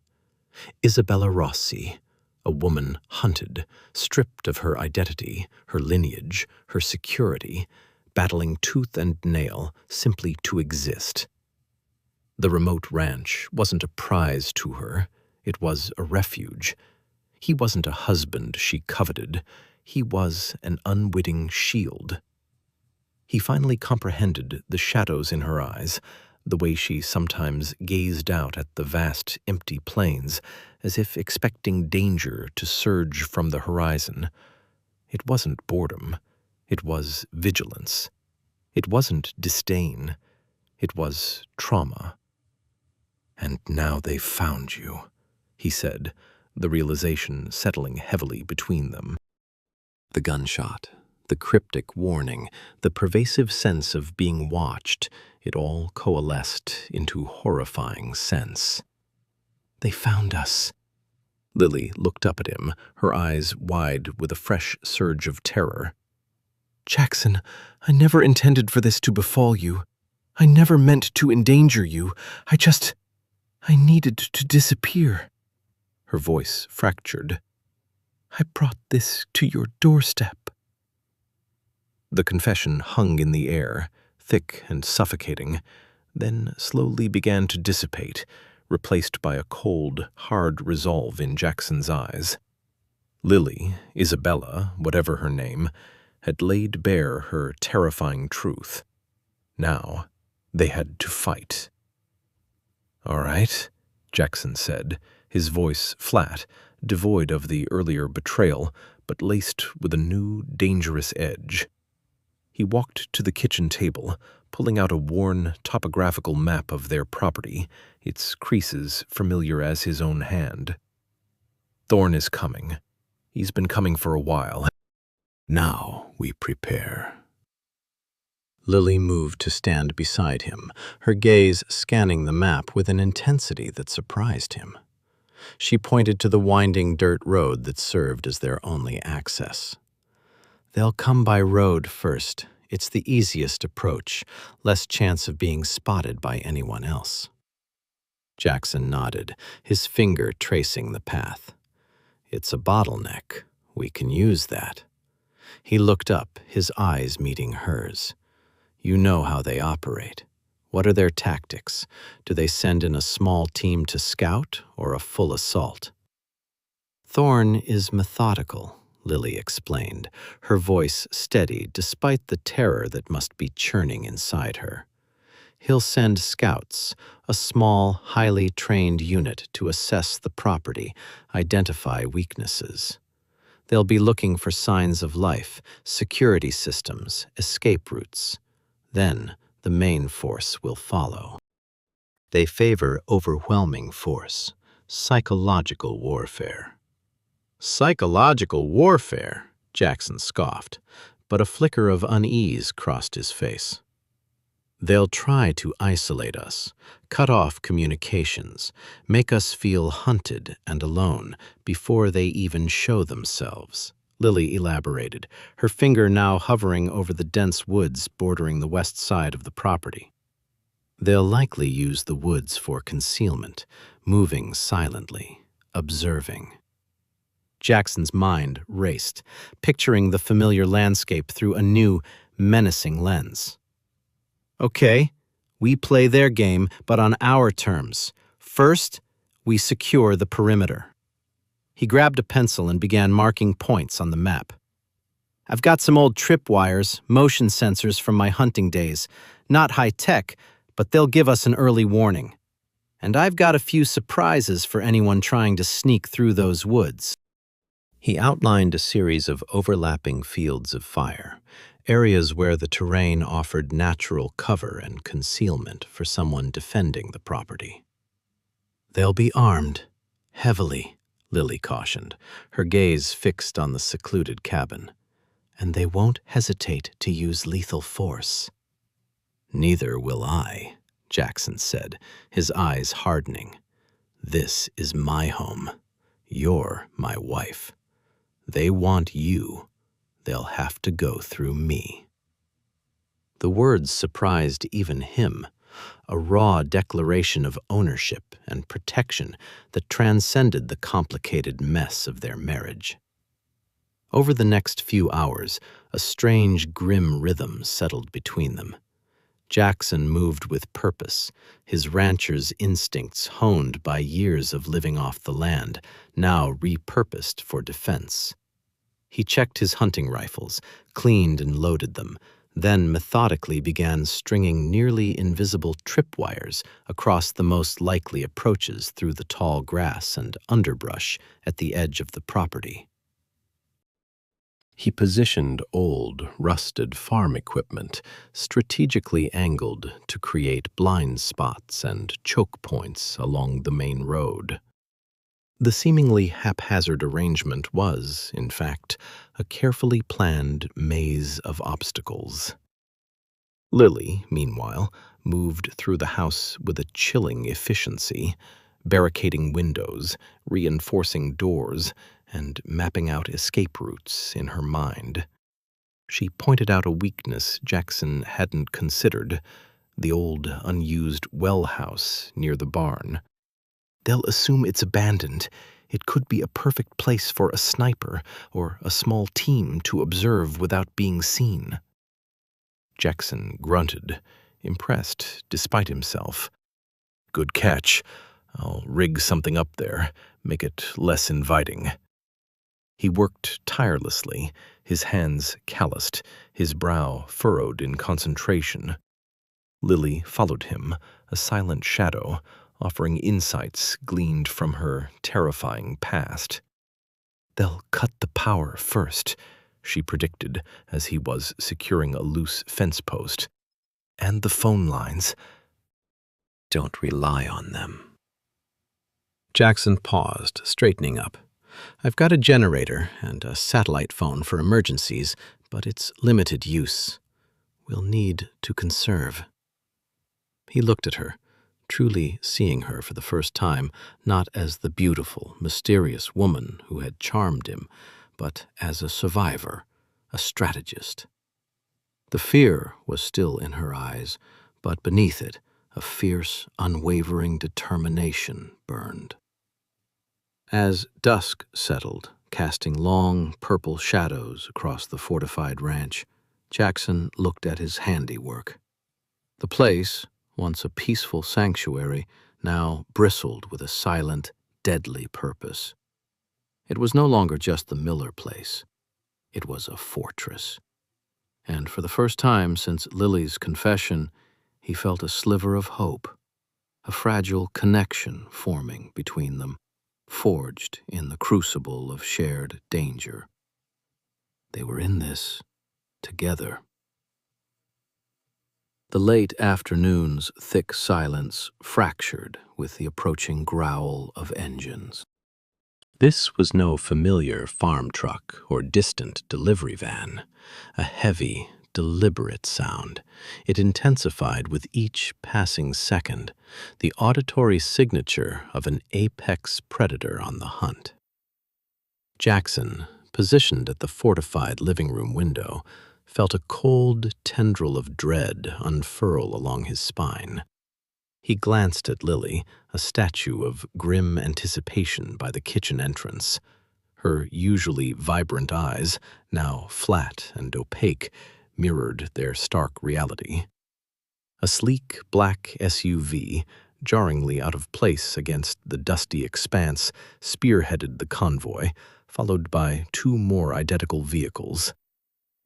Isabella Rossi, a woman hunted, stripped of her identity, her lineage, her security, battling tooth and nail simply to exist. The remote ranch wasn't a prize to her, it was a refuge. He wasn't a husband she coveted, he was an unwitting shield. He finally comprehended the shadows in her eyes, the way she sometimes gazed out at the vast, empty plains, as if expecting danger to surge from the horizon. It wasn't boredom, it was vigilance. It wasn't disdain, it was trauma. "And now they've found you," he said, the realization settling heavily between them. The gunshot, the cryptic warning, the pervasive sense of being watched, it all coalesced into horrifying sense. "They found us." Lily looked up at him, her eyes wide with a fresh surge of terror. "Jackson, I never intended for this to befall you. I never meant to endanger you. I needed to disappear." Her voice fractured. "I brought this to your doorstep." The confession hung in the air, thick and suffocating, then slowly began to dissipate, replaced by a cold, hard resolve in Jackson's eyes. Lily, Isabella, whatever her name, had laid bare her terrifying truth. Now they had to fight. "All right," Jackson said, his voice flat, devoid of the earlier betrayal, but laced with a new, dangerous edge. He walked to the kitchen table, pulling out a worn topographical map of their property, its creases familiar as his own hand. "Thorn is coming. He's been coming for a while. Now we prepare." Lily moved to stand beside him, her gaze scanning the map with an intensity that surprised him. She pointed to the winding dirt road that served as their only access. "They'll come by road first. It's the easiest approach, less chance of being spotted by anyone else." Jackson nodded, his finger tracing the path. "It's a bottleneck. We can use that." He looked up, his eyes meeting hers. "You know how they operate. What are their tactics? Do they send in a small team to scout or a full assault?" "Thorn is methodical," Lily explained, her voice steady despite the terror that must be churning inside her. "He'll send scouts, a small, highly trained unit to assess the property, identify weaknesses. They'll be looking for signs of life, security systems, escape routes. Then the main force will follow." They favor overwhelming force, psychological warfare. Psychological warfare, Jackson scoffed, but a flicker of unease crossed his face. They'll try to isolate us, cut off communications, make us feel hunted and alone before they even show themselves, Lily elaborated, her finger now hovering over the dense woods bordering the west side of the property. They'll likely use the woods for concealment, moving silently, observing. Jackson's mind raced, picturing the familiar landscape through a new, menacing lens. Okay, we play their game, but on our terms. First, we secure the perimeter. He grabbed a pencil and began marking points on the map. I've got some old tripwires, motion sensors from my hunting days. Not high-tech, but they'll give us an early warning. And I've got a few surprises for anyone trying to sneak through those woods. He outlined a series of overlapping fields of fire, areas where the terrain offered natural cover and concealment for someone defending the property. They'll be armed, heavily, Lily cautioned, her gaze fixed on the secluded cabin. And they won't hesitate to use lethal force. Neither will I, Jackson said, his eyes hardening. This is my home. You're my wife. They want you. They'll have to go through me. The words surprised even him, a raw declaration of ownership and protection that transcended the complicated mess of their marriage. Over the next few hours, a strange, grim rhythm settled between them. Jackson moved with purpose, his rancher's instincts honed by years of living off the land, now repurposed for defense. He checked his hunting rifles, cleaned and loaded them, then methodically began stringing nearly invisible tripwires across the most likely approaches through the tall grass and underbrush at the edge of the property. He positioned old, rusted farm equipment, strategically angled to create blind spots and choke points along the main road. The seemingly haphazard arrangement was, in fact, a carefully planned maze of obstacles. Lily, meanwhile, moved through the house with a chilling efficiency, barricading windows, reinforcing doors, and mapping out escape routes in her mind. She pointed out a weakness Jackson hadn't considered, the old, unused well house near the barn. They'll assume it's abandoned. It could be a perfect place for a sniper or a small team to observe without being seen. Jackson grunted, impressed despite himself. Good catch. I'll rig something up there, make it less inviting. He worked tirelessly, his hands calloused, his brow furrowed in concentration. Lily followed him, a silent shadow, offering insights gleaned from her terrifying past. They'll cut the power first, she predicted as he was securing a loose fence post. And the phone lines. Don't rely on them. Jackson paused, straightening up. I've got a generator and a satellite phone for emergencies, but it's limited use. We'll need to conserve. He looked at her, truly seeing her for the first time, not as the beautiful, mysterious woman who had charmed him, but as a survivor, a strategist. The fear was still in her eyes, but beneath it, a fierce, unwavering determination burned. As dusk settled, casting long, purple shadows across the fortified ranch, Jackson looked at his handiwork. The place, once a peaceful sanctuary, now bristled with a silent, deadly purpose. It was no longer just the Miller place. It was a fortress. And for the first time since Lily's confession, he felt a sliver of hope, a fragile connection forming between them, forged in the crucible of shared danger. They were in this together. The late afternoon's thick silence fractured with the approaching growl of engines. This was no familiar farm truck or distant delivery van. A heavy, deliberate sound. It intensified with each passing second, the auditory signature of an apex predator on the hunt. Jackson, positioned at the fortified living room window, felt a cold tendril of dread unfurl along his spine. He glanced at Lily, a statue of grim anticipation by the kitchen entrance. Her usually vibrant eyes, now flat and opaque, mirrored their stark reality. A sleek black SUV, jarringly out of place against the dusty expanse, spearheaded the convoy, followed by two more identical vehicles.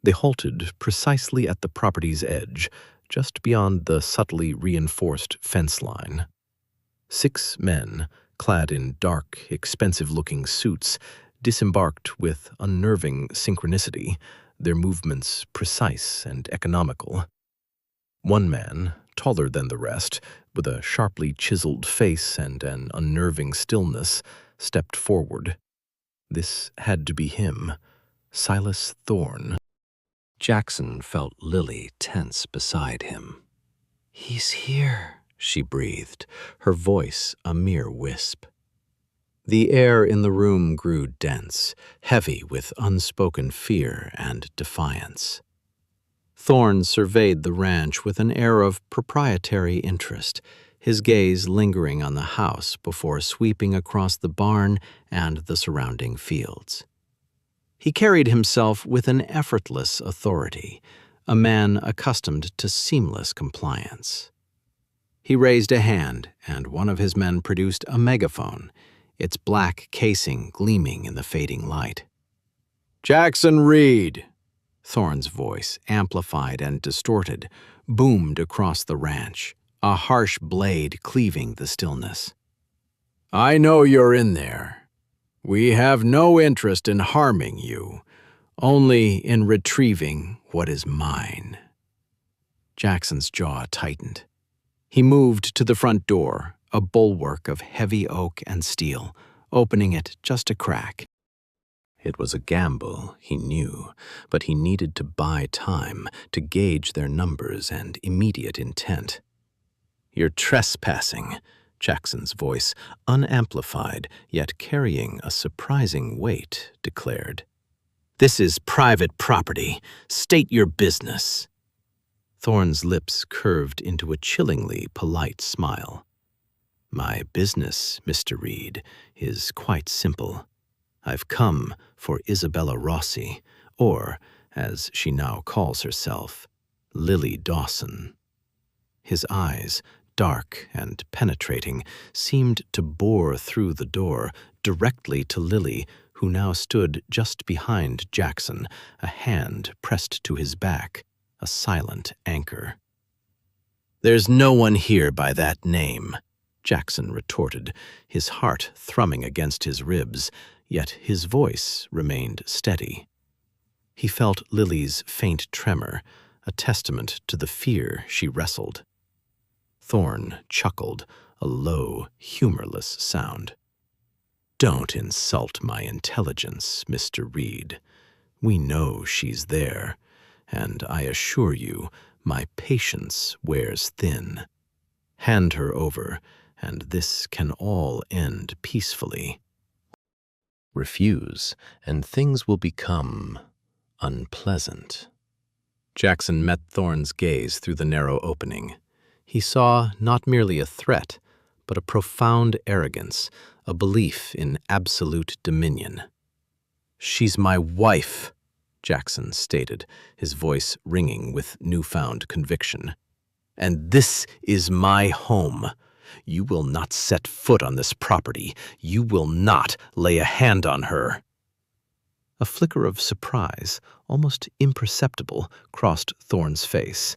They halted precisely at the property's edge, just beyond the subtly reinforced fence line. 6 men, clad in dark, expensive-looking suits, disembarked with unnerving synchronicity, their movements precise and economical. One man, taller than the rest, with a sharply chiseled face and an unnerving stillness, stepped forward. This had to be him, Silas Thorne. Jackson felt Lily tense beside him. "He's here," she breathed, her voice a mere wisp. The air in the room grew dense, heavy with unspoken fear and defiance. Thorne surveyed the ranch with an air of proprietary interest, his gaze lingering on the house before sweeping across the barn and the surrounding fields. He carried himself with an effortless authority, a man accustomed to seamless compliance. He raised a hand, and one of his men produced a megaphone, its black casing gleaming in the fading light. "Jackson Reed!" Thorne's voice, amplified and distorted, boomed across the ranch, a harsh blade cleaving the stillness. "I know you're in there. We have no interest in harming you, only in retrieving what is mine." Jackson's jaw tightened. He moved to the front door, a bulwark of heavy oak and steel, opening it just a crack. It was a gamble, he knew, but he needed to buy time to gauge their numbers and immediate intent. "You're trespassing," Jackson's voice, unamplified yet carrying a surprising weight, declared. "This is private property. State your business." Thorne's lips curved into a chillingly polite smile. "My business, Mr. Reed, is quite simple. I've come for Isabella Rossi, or, as she now calls herself, Lily Dawson." His eyes, dark and penetrating, seemed to bore through the door directly to Lily, who now stood just behind Jackson, a hand pressed to his back, a silent anchor. "There's no one here by that name," Jackson retorted, his heart thrumming against his ribs, yet his voice remained steady. He felt Lily's faint tremor, a testament to the fear she wrestled. Thorne chuckled, a low, humorless sound. "Don't insult my intelligence, Mr. Reed. We know she's there, and I assure you my patience wears thin. Hand her over, and this can all end peacefully. Refuse, and things will become unpleasant." Jackson met Thorne's gaze through the narrow opening. He saw not merely a threat, but a profound arrogance, a belief in absolute dominion. "She's my wife," Jackson stated, his voice ringing with newfound conviction. "And this is my home. You will not set foot on this property. You will not lay a hand on her." A flicker of surprise, almost imperceptible, crossed Thorne's face.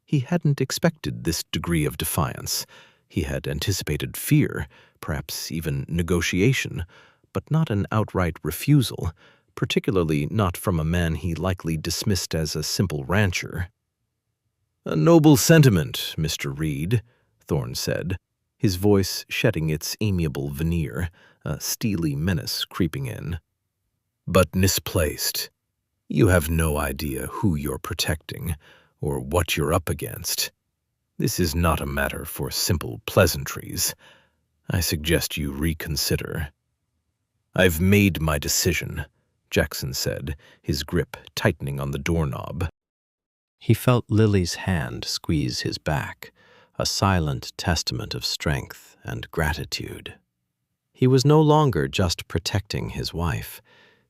He hadn't expected this degree of defiance. He had anticipated fear, perhaps even negotiation, but not an outright refusal, particularly not from a man he likely dismissed as a simple rancher. "A noble sentiment, Mr. Reed," Thorne said, his voice shedding its amiable veneer, a steely menace creeping in. "But misplaced. You have no idea who you're protecting, or what you're up against. This is not a matter for simple pleasantries. I suggest you reconsider." "I've made my decision," Jackson said, his grip tightening on the doorknob. He felt Lily's hand squeeze his back, a silent testament of strength and gratitude. He was no longer just protecting his wife.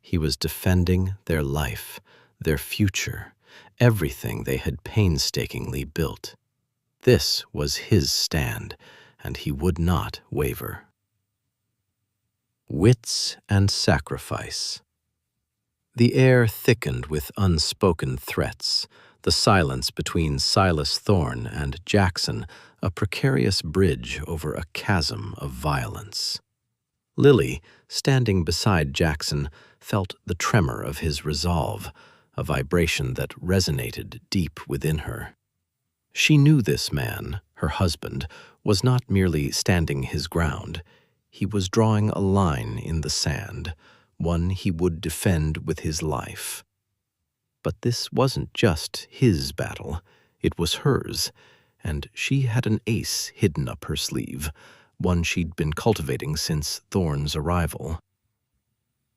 He was defending their life, their future, everything they had painstakingly built. This was his stand, and he would not waver. Wits and sacrifice. The air thickened with unspoken threats, the silence between Silas Thorne and Jackson a precarious bridge over a chasm of violence. Lily, standing beside Jackson, felt the tremor of his resolve, a vibration that resonated deep within her. She knew this man, her husband, was not merely standing his ground. He was drawing a line in the sand, one he would defend with his life. But this wasn't just his battle, it was hers, and she had an ace hidden up her sleeve, one she'd been cultivating since Thorne's arrival.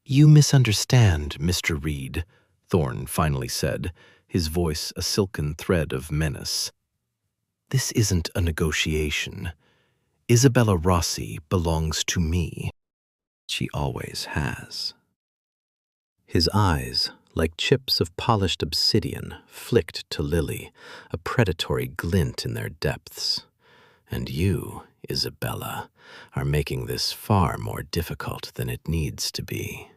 "You misunderstand, Mr. Reed," Thorne finally said, his voice a silken thread of menace. "This isn't a negotiation. Isabella Rossi belongs to me. She always has." His eyes, like chips of polished obsidian, flicked to Lily, a predatory glint in their depths. "And you, Isabella, are making this far more difficult than it needs to be."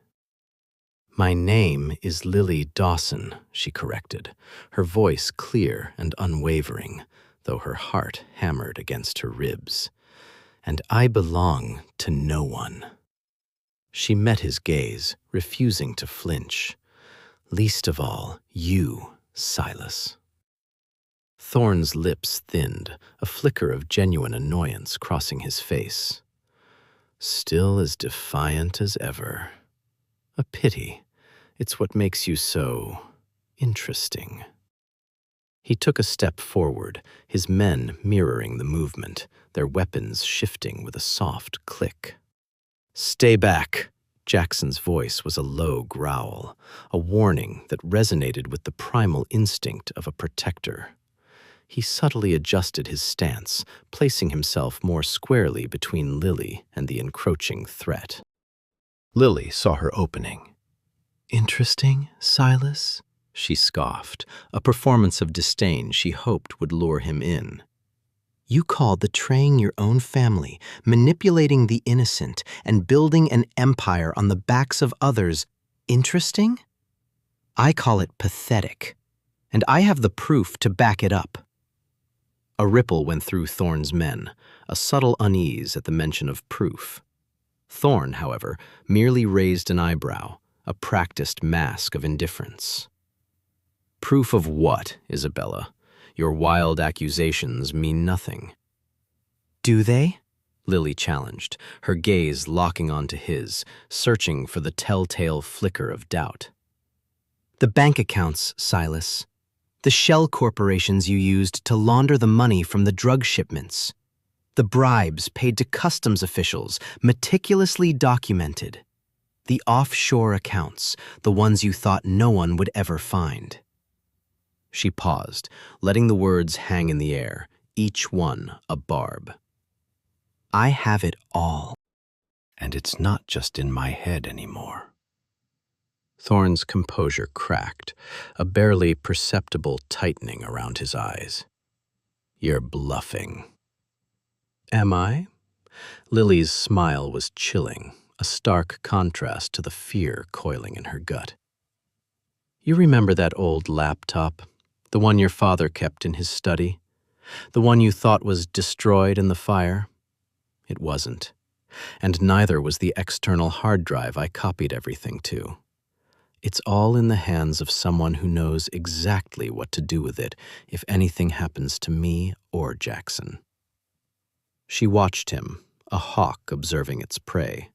"My name is Lily Dawson," she corrected, her voice clear and unwavering, though her heart hammered against her ribs. "And I belong to no one." She met his gaze, refusing to flinch. "Least of all, you, Silas." Thorne's lips thinned, a flicker of genuine annoyance crossing his face. "Still as defiant as ever. A pity. It's what makes you so interesting." He took a step forward, his men mirroring the movement, their weapons shifting with a soft click. "Stay back!" Jackson's voice was a low growl, a warning that resonated with the primal instinct of a protector. He subtly adjusted his stance, placing himself more squarely between Lily and the encroaching threat. Lily saw her opening. "Interesting, Silas?" she scoffed, a performance of disdain she hoped would lure him in. "You call betraying your own family, manipulating the innocent, and building an empire on the backs of others interesting? I call it pathetic, and I have the proof to back it up." A ripple went through Thorne's men, a subtle unease at the mention of proof. Thorne, however, merely raised an eyebrow, a practiced mask of indifference. "Proof of what, Isabella? Your wild accusations mean nothing." "Do they?" Lily challenged, her gaze locking onto his, searching for the telltale flicker of doubt. "The bank accounts, Silas. The shell corporations you used to launder the money from the drug shipments. The bribes paid to customs officials, meticulously documented. The offshore accounts, the ones you thought no one would ever find." She paused, letting the words hang in the air, each one a barb. "I have it all. And it's not just in my head anymore." Thorne's composure cracked, a barely perceptible tightening around his eyes. "You're bluffing." "Am I?" Lily's smile was chilling, a stark contrast to the fear coiling in her gut. "You remember that old laptop, the one your father kept in his study? The one you thought was destroyed in the fire? It wasn't. And neither was the external hard drive I copied everything to. It's all in the hands of someone who knows exactly what to do with it if anything happens to me or Jackson." She watched him, a hawk observing its prey.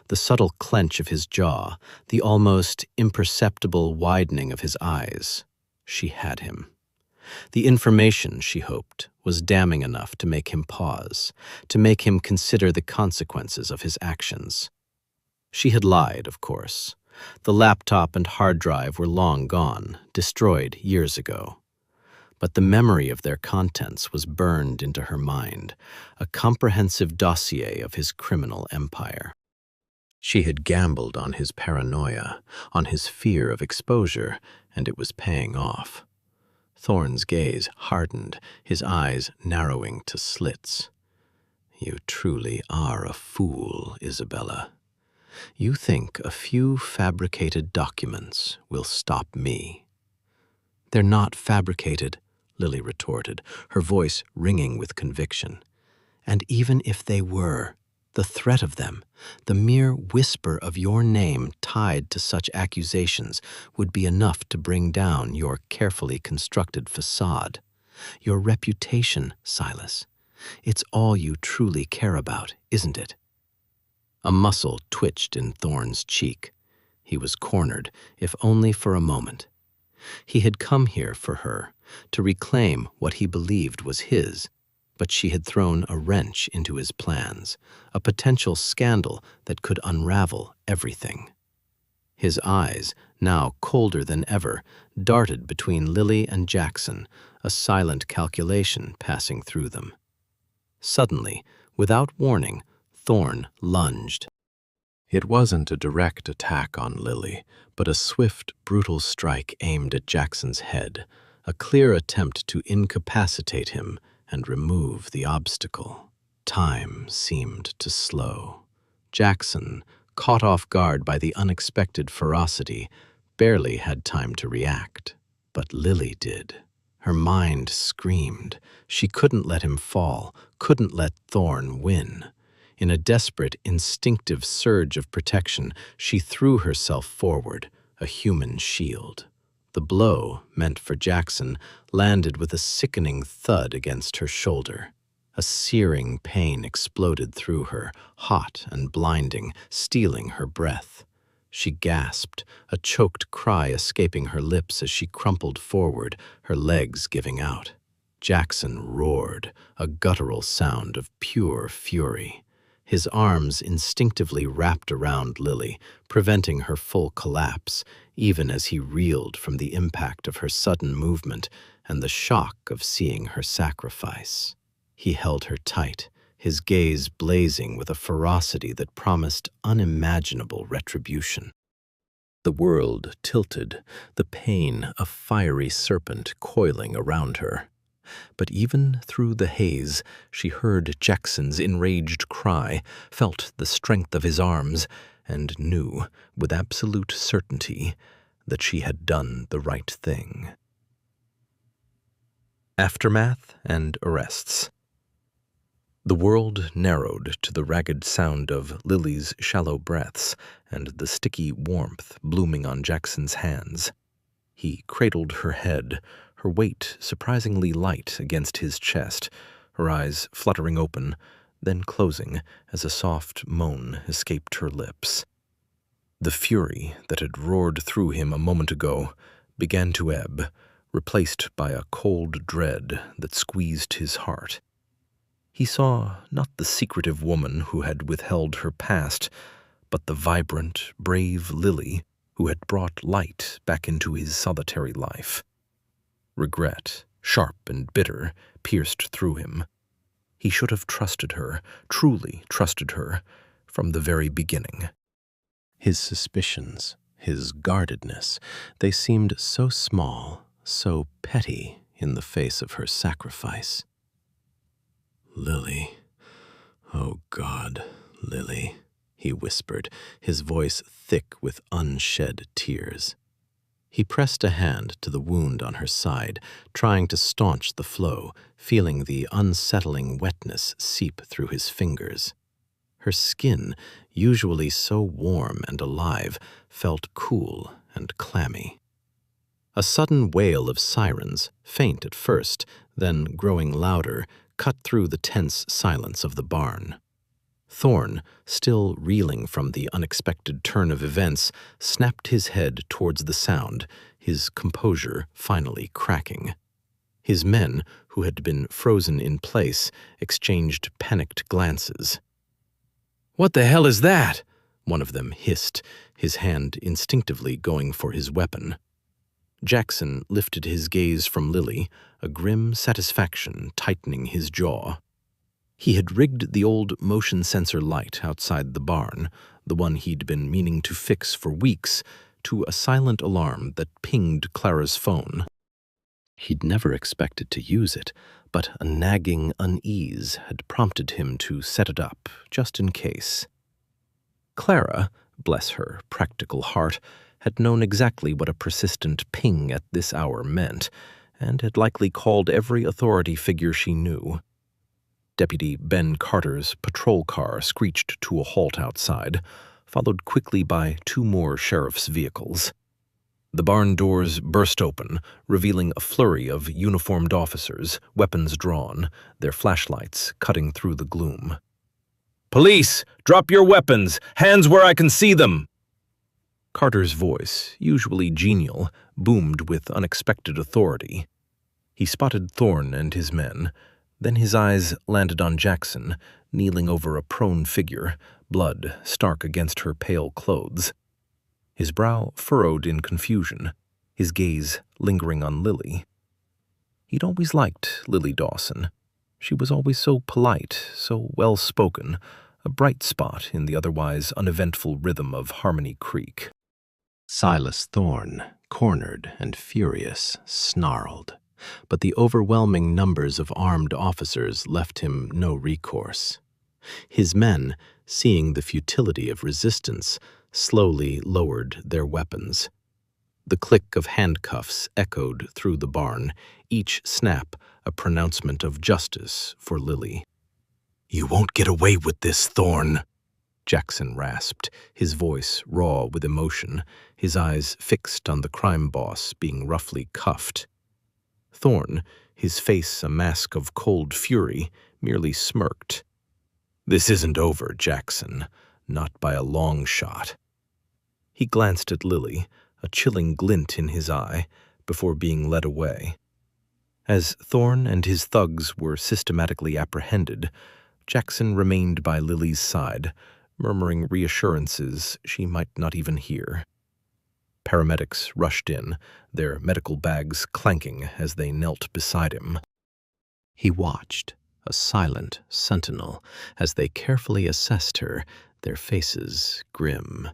The subtle clench of his jaw, the almost imperceptible widening of his eyes. She had him. The information, she hoped, was damning enough to make him pause, to make him consider the consequences of his actions. She had lied, of course. The laptop and hard drive were long gone, destroyed years ago. But the memory of their contents was burned into her mind, a comprehensive dossier of his criminal empire. She had gambled on his paranoia, on his fear of exposure, and it was paying off. Thorne's gaze hardened, his eyes narrowing to slits. "You truly are a fool, Isabella. You think a few fabricated documents will stop me." "They're not fabricated," Lily retorted, her voice ringing with conviction. "And even if they were, the threat of them, the mere whisper of your name tied to such accusations would be enough to bring down your carefully constructed facade. Your reputation, Silas. It's all you truly care about, isn't it?" A muscle twitched in Thorne's cheek. He was cornered, if only for a moment. He had come here for her, to reclaim what he believed was his, but she had thrown a wrench into his plans, a potential scandal that could unravel everything. His eyes, now colder than ever, darted between Lily and Jackson, a silent calculation passing through them. Suddenly, without warning, Thorne lunged. It wasn't a direct attack on Lily, but a swift, brutal strike aimed at Jackson's head, a clear attempt to incapacitate him and remove the obstacle. Time seemed to slow. Jackson, caught off guard by the unexpected ferocity, barely had time to react. But Lily did. Her mind screamed. She couldn't let him fall, couldn't let Thorne win. In a desperate, instinctive surge of protection, she threw herself forward, a human shield. The blow, meant for Jackson, landed with a sickening thud against her shoulder. A searing pain exploded through her, hot and blinding, stealing her breath. She gasped, a choked cry escaping her lips as she crumpled forward, her legs giving out. Jackson roared, a guttural sound of pure fury. His arms instinctively wrapped around Lily, preventing her full collapse, even as he reeled from the impact of her sudden movement and the shock of seeing her sacrifice. He held her tight, his gaze blazing with a ferocity that promised unimaginable retribution. The world tilted, the pain a fiery serpent coiling around her. But even through the haze, she heard Jackson's enraged cry, felt the strength of his arms, and knew, with absolute certainty, that she had done the right thing. Aftermath and arrests. The world narrowed to the ragged sound of Lily's shallow breaths and the sticky warmth blooming on Jackson's hands. He cradled her head, her weight surprisingly light against his chest, her eyes fluttering open, then closing as a soft moan escaped her lips. The fury that had roared through him a moment ago began to ebb, replaced by a cold dread that squeezed his heart. He saw not the secretive woman who had withheld her past, but the vibrant, brave Lily who had brought light back into his solitary life. Regret, sharp and bitter, pierced through him. He should have trusted her, truly trusted her, from the very beginning. His suspicions, his guardedness, they seemed so small, so petty in the face of her sacrifice. "Lily, oh God, Lily," he whispered, his voice thick with unshed tears. He pressed a hand to the wound on her side, trying to staunch the flow, feeling the unsettling wetness seep through his fingers. Her skin, usually so warm and alive, felt cool and clammy. A sudden wail of sirens, faint at first, then growing louder, cut through the tense silence of the barn. Thorne, still reeling from the unexpected turn of events, snapped his head towards the sound, his composure finally cracking. His men, who had been frozen in place, exchanged panicked glances. "What the hell is that?" one of them hissed, his hand instinctively going for his weapon. Jackson lifted his gaze from Lily, a grim satisfaction tightening his jaw. He had rigged the old motion sensor light outside the barn, the one he'd been meaning to fix for weeks, to a silent alarm that pinged Clara's phone. He'd never expected to use it, but a nagging unease had prompted him to set it up, just in case. Clara, bless her practical heart, had known exactly what a persistent ping at this hour meant, and had likely called every authority figure she knew. Deputy Ben Carter's patrol car screeched to a halt outside, followed quickly by 2 more sheriff's vehicles. The barn doors burst open, revealing a flurry of uniformed officers, weapons drawn, their flashlights cutting through the gloom. "Police! Drop your weapons! Hands where I can see them!" Carter's voice, usually genial, boomed with unexpected authority. He spotted Thorne and his men. Then his eyes landed on Jackson, kneeling over a prone figure, blood stark against her pale clothes. His brow furrowed in confusion, his gaze lingering on Lily. He'd always liked Lily Dawson. She was always so polite, so well-spoken, a bright spot in the otherwise uneventful rhythm of Harmony Creek. Silas Thorne, cornered and furious, snarled, but the overwhelming numbers of armed officers left him no recourse. His men, seeing the futility of resistance, slowly lowered their weapons. The click of handcuffs echoed through the barn, each snap a pronouncement of justice for Lily. "You won't get away with this, Thorne," Jackson rasped, his voice raw with emotion, his eyes fixed on the crime boss being roughly cuffed. Thorne, his face a mask of cold fury, merely smirked. "This isn't over, Jackson, not by a long shot." He glanced at Lily, a chilling glint in his eye, before being led away. As Thorne and his thugs were systematically apprehended, Jackson remained by Lily's side, murmuring reassurances she might not even hear. Paramedics rushed in, their medical bags clanking as they knelt beside him. He watched, a silent sentinel, as they carefully assessed her, their faces grim.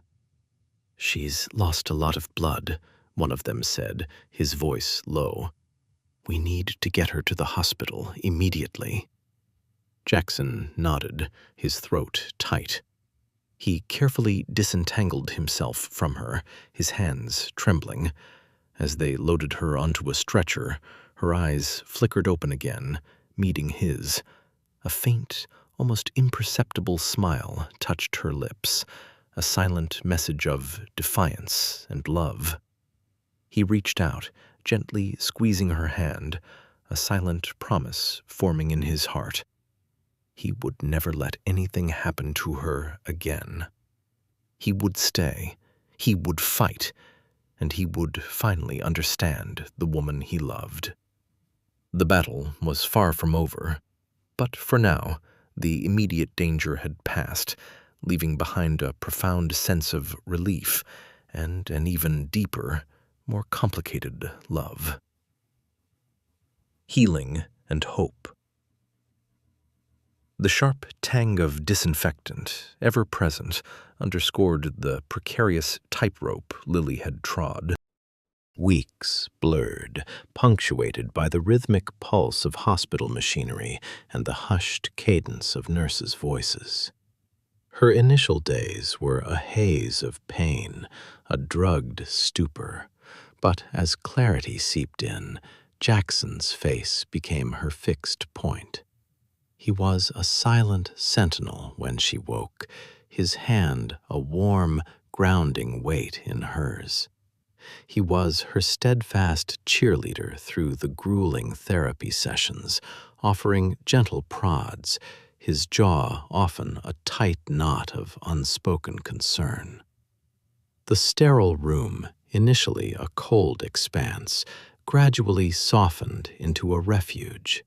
"She's lost a lot of blood," one of them said, his voice low. "We need to get her to the hospital immediately." Jackson nodded, his throat tight. He carefully disentangled himself from her, his hands trembling. As they loaded her onto a stretcher, her eyes flickered open again, meeting his. A faint, almost imperceptible smile touched her lips, a silent message of defiance and love. He reached out, gently squeezing her hand, a silent promise forming in his heart. He would never let anything happen to her again. He would stay, he would fight, and he would finally understand the woman he loved. The battle was far from over, but for now, the immediate danger had passed, leaving behind a profound sense of relief and an even deeper, more complicated love. Healing and hope. The sharp tang of disinfectant, ever present, underscored the precarious tightrope Lily had trod. Weeks blurred, punctuated by the rhythmic pulse of hospital machinery and the hushed cadence of nurses' voices. Her initial days were a haze of pain, a drugged stupor, but as clarity seeped in, Jackson's face became her fixed point. He was a silent sentinel when she woke, his hand a warm, grounding weight in hers. He was her steadfast cheerleader through the grueling therapy sessions, offering gentle prods, his jaw often a tight knot of unspoken concern. The sterile room, initially a cold expanse, gradually softened into a refuge.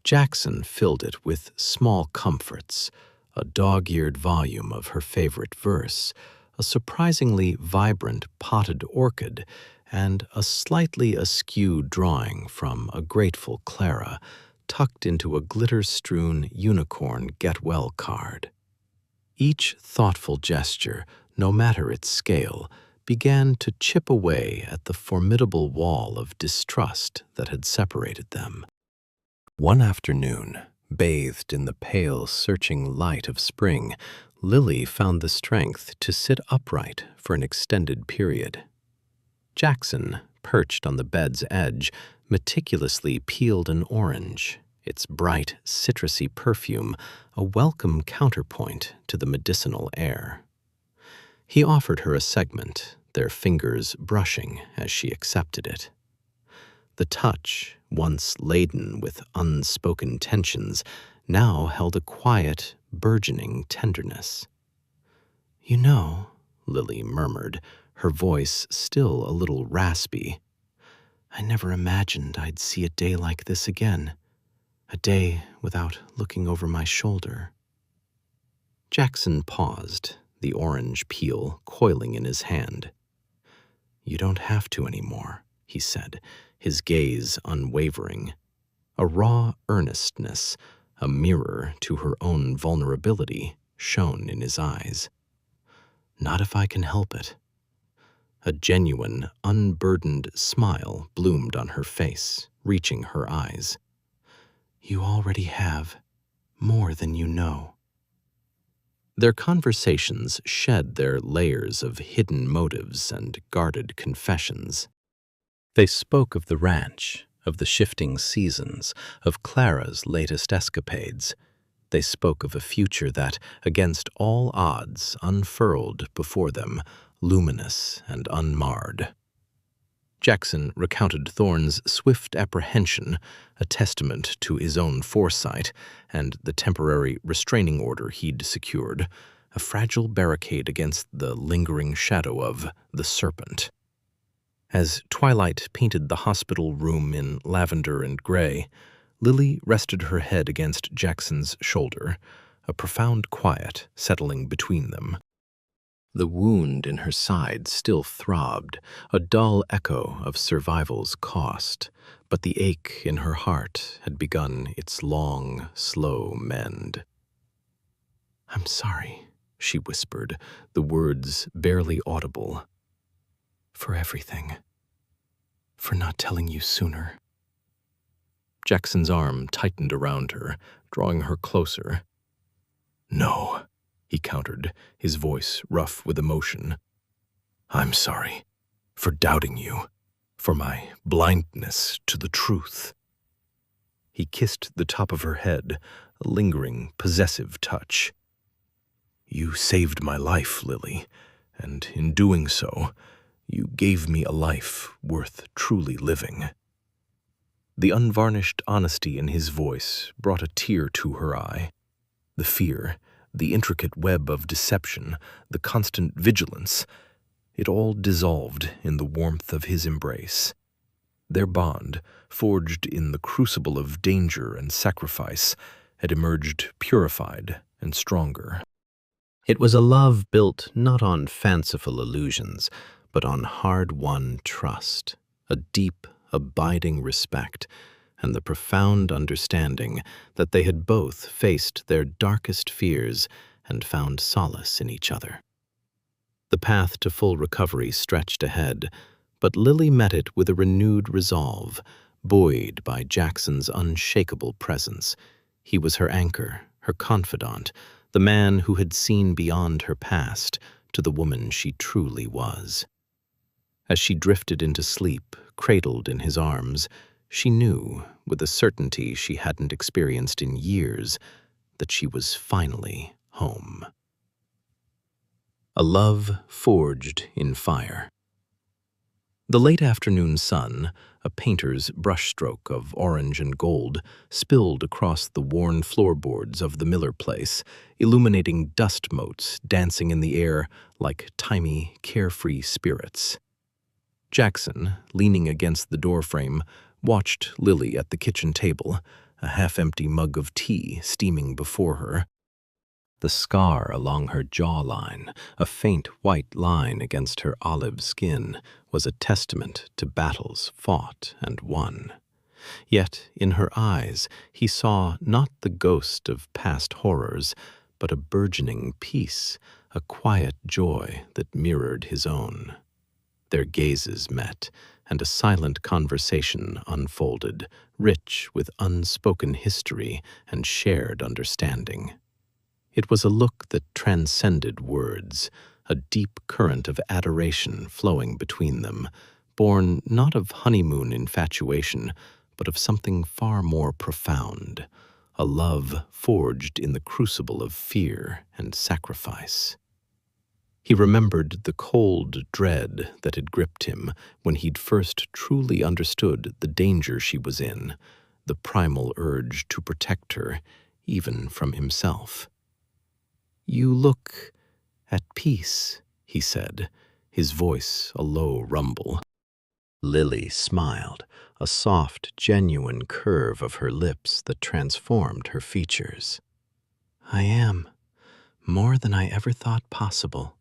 Jackson filled it with small comforts, a dog-eared volume of her favorite verse, a surprisingly vibrant potted orchid, and a slightly askew drawing from a grateful Clara tucked into a glitter-strewn unicorn get-well card. Each thoughtful gesture, no matter its scale, began to chip away at the formidable wall of distrust that had separated them. One afternoon, bathed in the pale, searching light of spring, Lily found the strength to sit upright for an extended period. Jackson, perched on the bed's edge, meticulously peeled an orange, its bright, citrusy perfume a welcome counterpoint to the medicinal air. He offered her a segment, their fingers brushing as she accepted it. The touch, once laden with unspoken tensions, now held a quiet, burgeoning tenderness. "You know," Lily murmured, her voice still a little raspy, "I never imagined I'd see a day like this again. A day without looking over my shoulder." Jackson paused, the orange peel coiling in his hand. "You don't have to anymore," he said, his gaze unwavering. A raw earnestness, a mirror to her own vulnerability, shone in his eyes. "Not if I can help it." A genuine, unburdened smile bloomed on her face, reaching her eyes. "You already have, more than you know." Their conversations shed their layers of hidden motives and guarded confessions. They spoke of the ranch, of the shifting seasons, of Clara's latest escapades. They spoke of a future that, against all odds, unfurled before them, luminous and unmarred. Jackson recounted Thorne's swift apprehension, a testament to his own foresight, and the temporary restraining order he'd secured, a fragile barricade against the lingering shadow of the serpent. As twilight painted the hospital room in lavender and gray, Lily rested her head against Jackson's shoulder, a profound quiet settling between them. The wound in her side still throbbed, a dull echo of survival's cost, but the ache in her heart had begun its long, slow mend. "I'm sorry," she whispered, the words barely audible. "For everything. For not telling you sooner." Jackson's arm tightened around her, drawing her closer. "No," he countered, his voice rough with emotion. "I'm sorry for doubting you, for my blindness to the truth." He kissed the top of her head, a lingering, possessive touch. "You saved my life, Lily, and in doing so, you gave me a life worth truly living." The unvarnished honesty in his voice brought a tear to her eye. The fear, the intricate web of deception, the constant vigilance, it all dissolved in the warmth of his embrace. Their bond, forged in the crucible of danger and sacrifice, had emerged purified and stronger. It was a love built not on fanciful illusions, but on hard-won trust, a deep, abiding respect, and the profound understanding that they had both faced their darkest fears and found solace in each other. The path to full recovery stretched ahead, but Lily met it with a renewed resolve, buoyed by Jackson's unshakable presence. He was her anchor, her confidant, the man who had seen beyond her past to the woman she truly was. As she drifted into sleep, cradled in his arms, she knew, with a certainty she hadn't experienced in years, that she was finally home. A love forged in fire. The late afternoon sun, a painter's brushstroke of orange and gold, spilled across the worn floorboards of the Miller place, illuminating dust motes dancing in the air like tiny, carefree spirits. Jackson, leaning against the doorframe, watched Lily at the kitchen table, a half-empty mug of tea steaming before her. The scar along her jawline, a faint white line against her olive skin, was a testament to battles fought and won. Yet in her eyes he saw not the ghost of past horrors, but a burgeoning peace, a quiet joy that mirrored his own. Their gazes met, and a silent conversation unfolded, rich with unspoken history and shared understanding. It was a look that transcended words, a deep current of adoration flowing between them, born not of honeymoon infatuation, but of something far more profound, a love forged in the crucible of fear and sacrifice. He remembered the cold dread that had gripped him when he'd first truly understood the danger she was in, the primal urge to protect her, even from himself. "You look at peace," he said, his voice a low rumble. Lily smiled, a soft, genuine curve of her lips that transformed her features. "I am, more than I ever thought possible."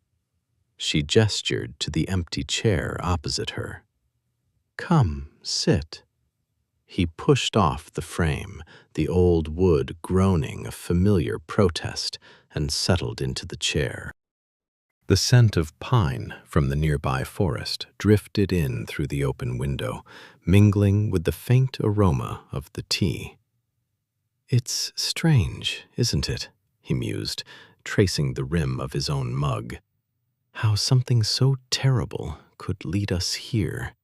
She gestured to the empty chair opposite her. "Come, sit." He pushed off the frame, the old wood groaning a familiar protest, and settled into the chair. The scent of pine from the nearby forest drifted in through the open window, mingling with the faint aroma of the tea. "It's strange, isn't it?" he mused, tracing the rim of his own mug. "How something so terrible could lead us here."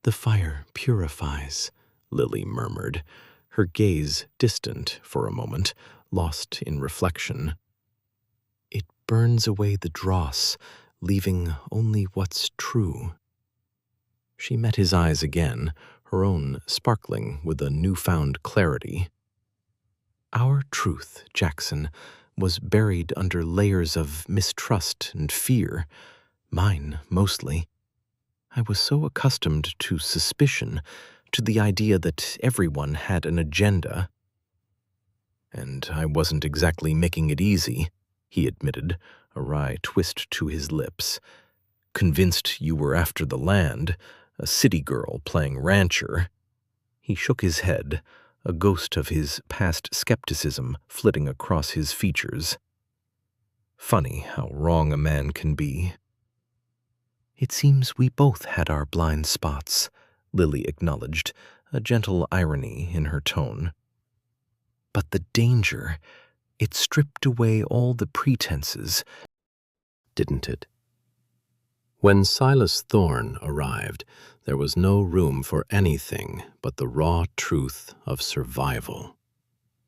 "The fire purifies," Lily murmured, her gaze distant for a moment, lost in reflection. "It burns away the dross, leaving only what's true." She met his eyes again, her own sparkling with a newfound clarity. "Our truth, Jackson, was buried under layers of mistrust and fear, mine mostly. I was so accustomed to suspicion, to the idea that everyone had an agenda." "And I wasn't exactly making it easy," he admitted, a wry twist to his lips. "Convinced you were after the land, a city girl playing rancher." He shook his head, a ghost of his past skepticism flitting across his features. "Funny how wrong a man can be." "It seems we both had our blind spots," Lily acknowledged, a gentle irony in her tone. "But the danger, it stripped away all the pretenses, didn't it?" When Silas Thorne arrived, there was no room for anything but the raw truth of survival.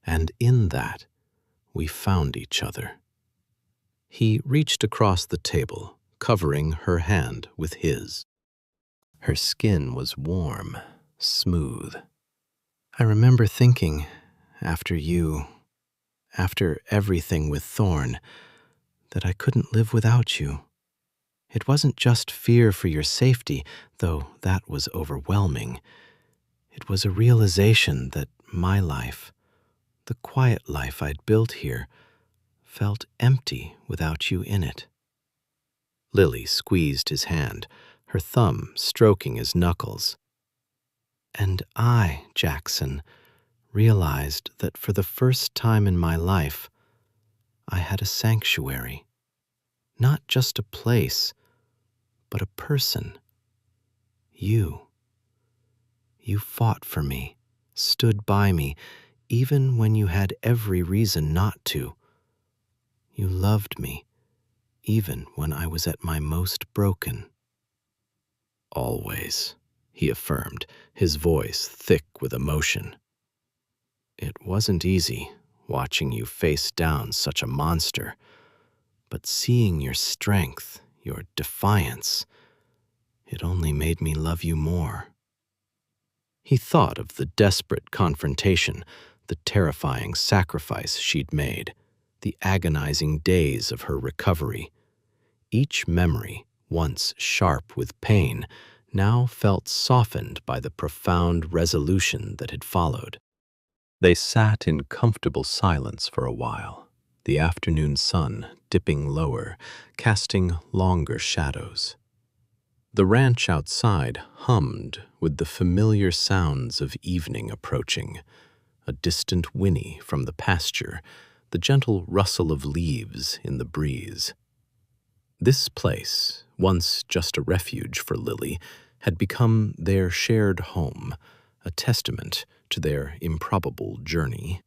And in that, we found each other. He reached across the table, covering her hand with his. Her skin was warm, smooth. "I remember thinking, after everything with Thorne, that I couldn't live without you. It wasn't just fear for your safety, though that was overwhelming. It was a realization that my life, the quiet life I'd built here, felt empty without you in it." Lily squeezed his hand, her thumb stroking his knuckles. "And I, Jackson, realized that for the first time in my life, I had a sanctuary. Not just a place, but a person. You. You fought for me, stood by me, even when you had every reason not to. You loved me, even when I was at my most broken." "Always," he affirmed, his voice thick with emotion. "It wasn't easy, watching you face down such a monster, but seeing your strength, your defiance, It only made me love you more. He thought of the desperate confrontation, the terrifying sacrifice she'd made, the agonizing days of her recovery. Each memory, once sharp with pain, now felt softened by the profound resolution that had followed. They sat in comfortable silence for a while, the afternoon sun dipping lower, casting longer shadows. The ranch outside hummed with the familiar sounds of evening approaching, a distant whinny from the pasture, the gentle rustle of leaves in the breeze. This place, once just a refuge for Lily, had become their shared home, a testament to their improbable journey.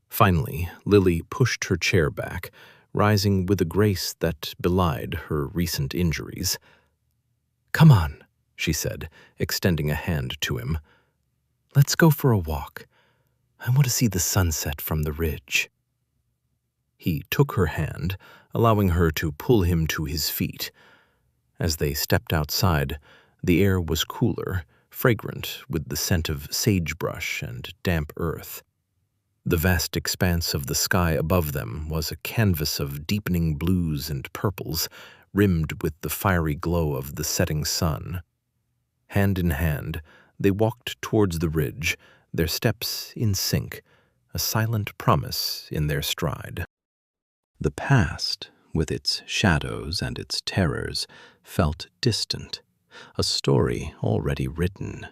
Finally, Lily pushed her chair back, rising with a grace that belied her recent injuries. "Come on," she said, extending a hand to him. "Let's go for a walk. I want to see the sunset from the ridge." He took her hand, allowing her to pull him to his feet. As they stepped outside, the air was cooler, fragrant with the scent of sagebrush and damp earth. The vast expanse of the sky above them was a canvas of deepening blues and purples, rimmed with the fiery glow of the setting sun. Hand in hand, they walked towards the ridge, their steps in sync, a silent promise in their stride. The past, with its shadows and its terrors, felt distant, a story already written.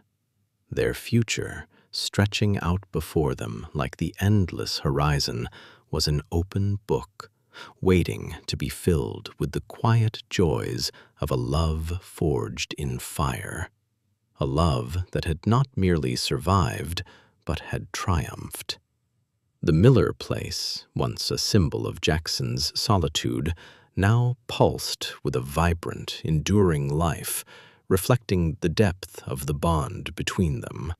Their future, stretching out before them like the endless horizon, was an open book, waiting to be filled with the quiet joys of a love forged in fire, a love that had not merely survived, but had triumphed. The Miller place, once a symbol of Jackson's solitude, now pulsed with a vibrant, enduring life, reflecting the depth of the bond between them.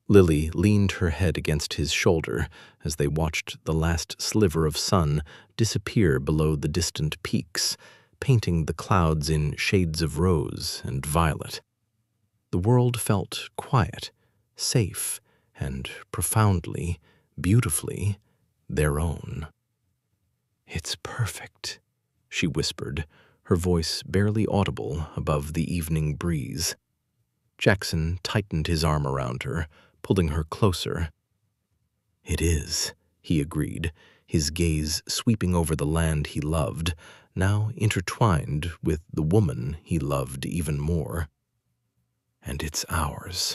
Lily leaned her head against his shoulder as they watched the last sliver of sun disappear below the distant peaks, painting the clouds in shades of rose and violet. The world felt quiet, safe, and profoundly, beautifully their own. "It's perfect," she whispered, her voice barely audible above the evening breeze. Jackson tightened his arm around her, pulling her closer. "It is," he agreed, his gaze sweeping over the land he loved, now intertwined with the woman he loved even more. "And it's ours."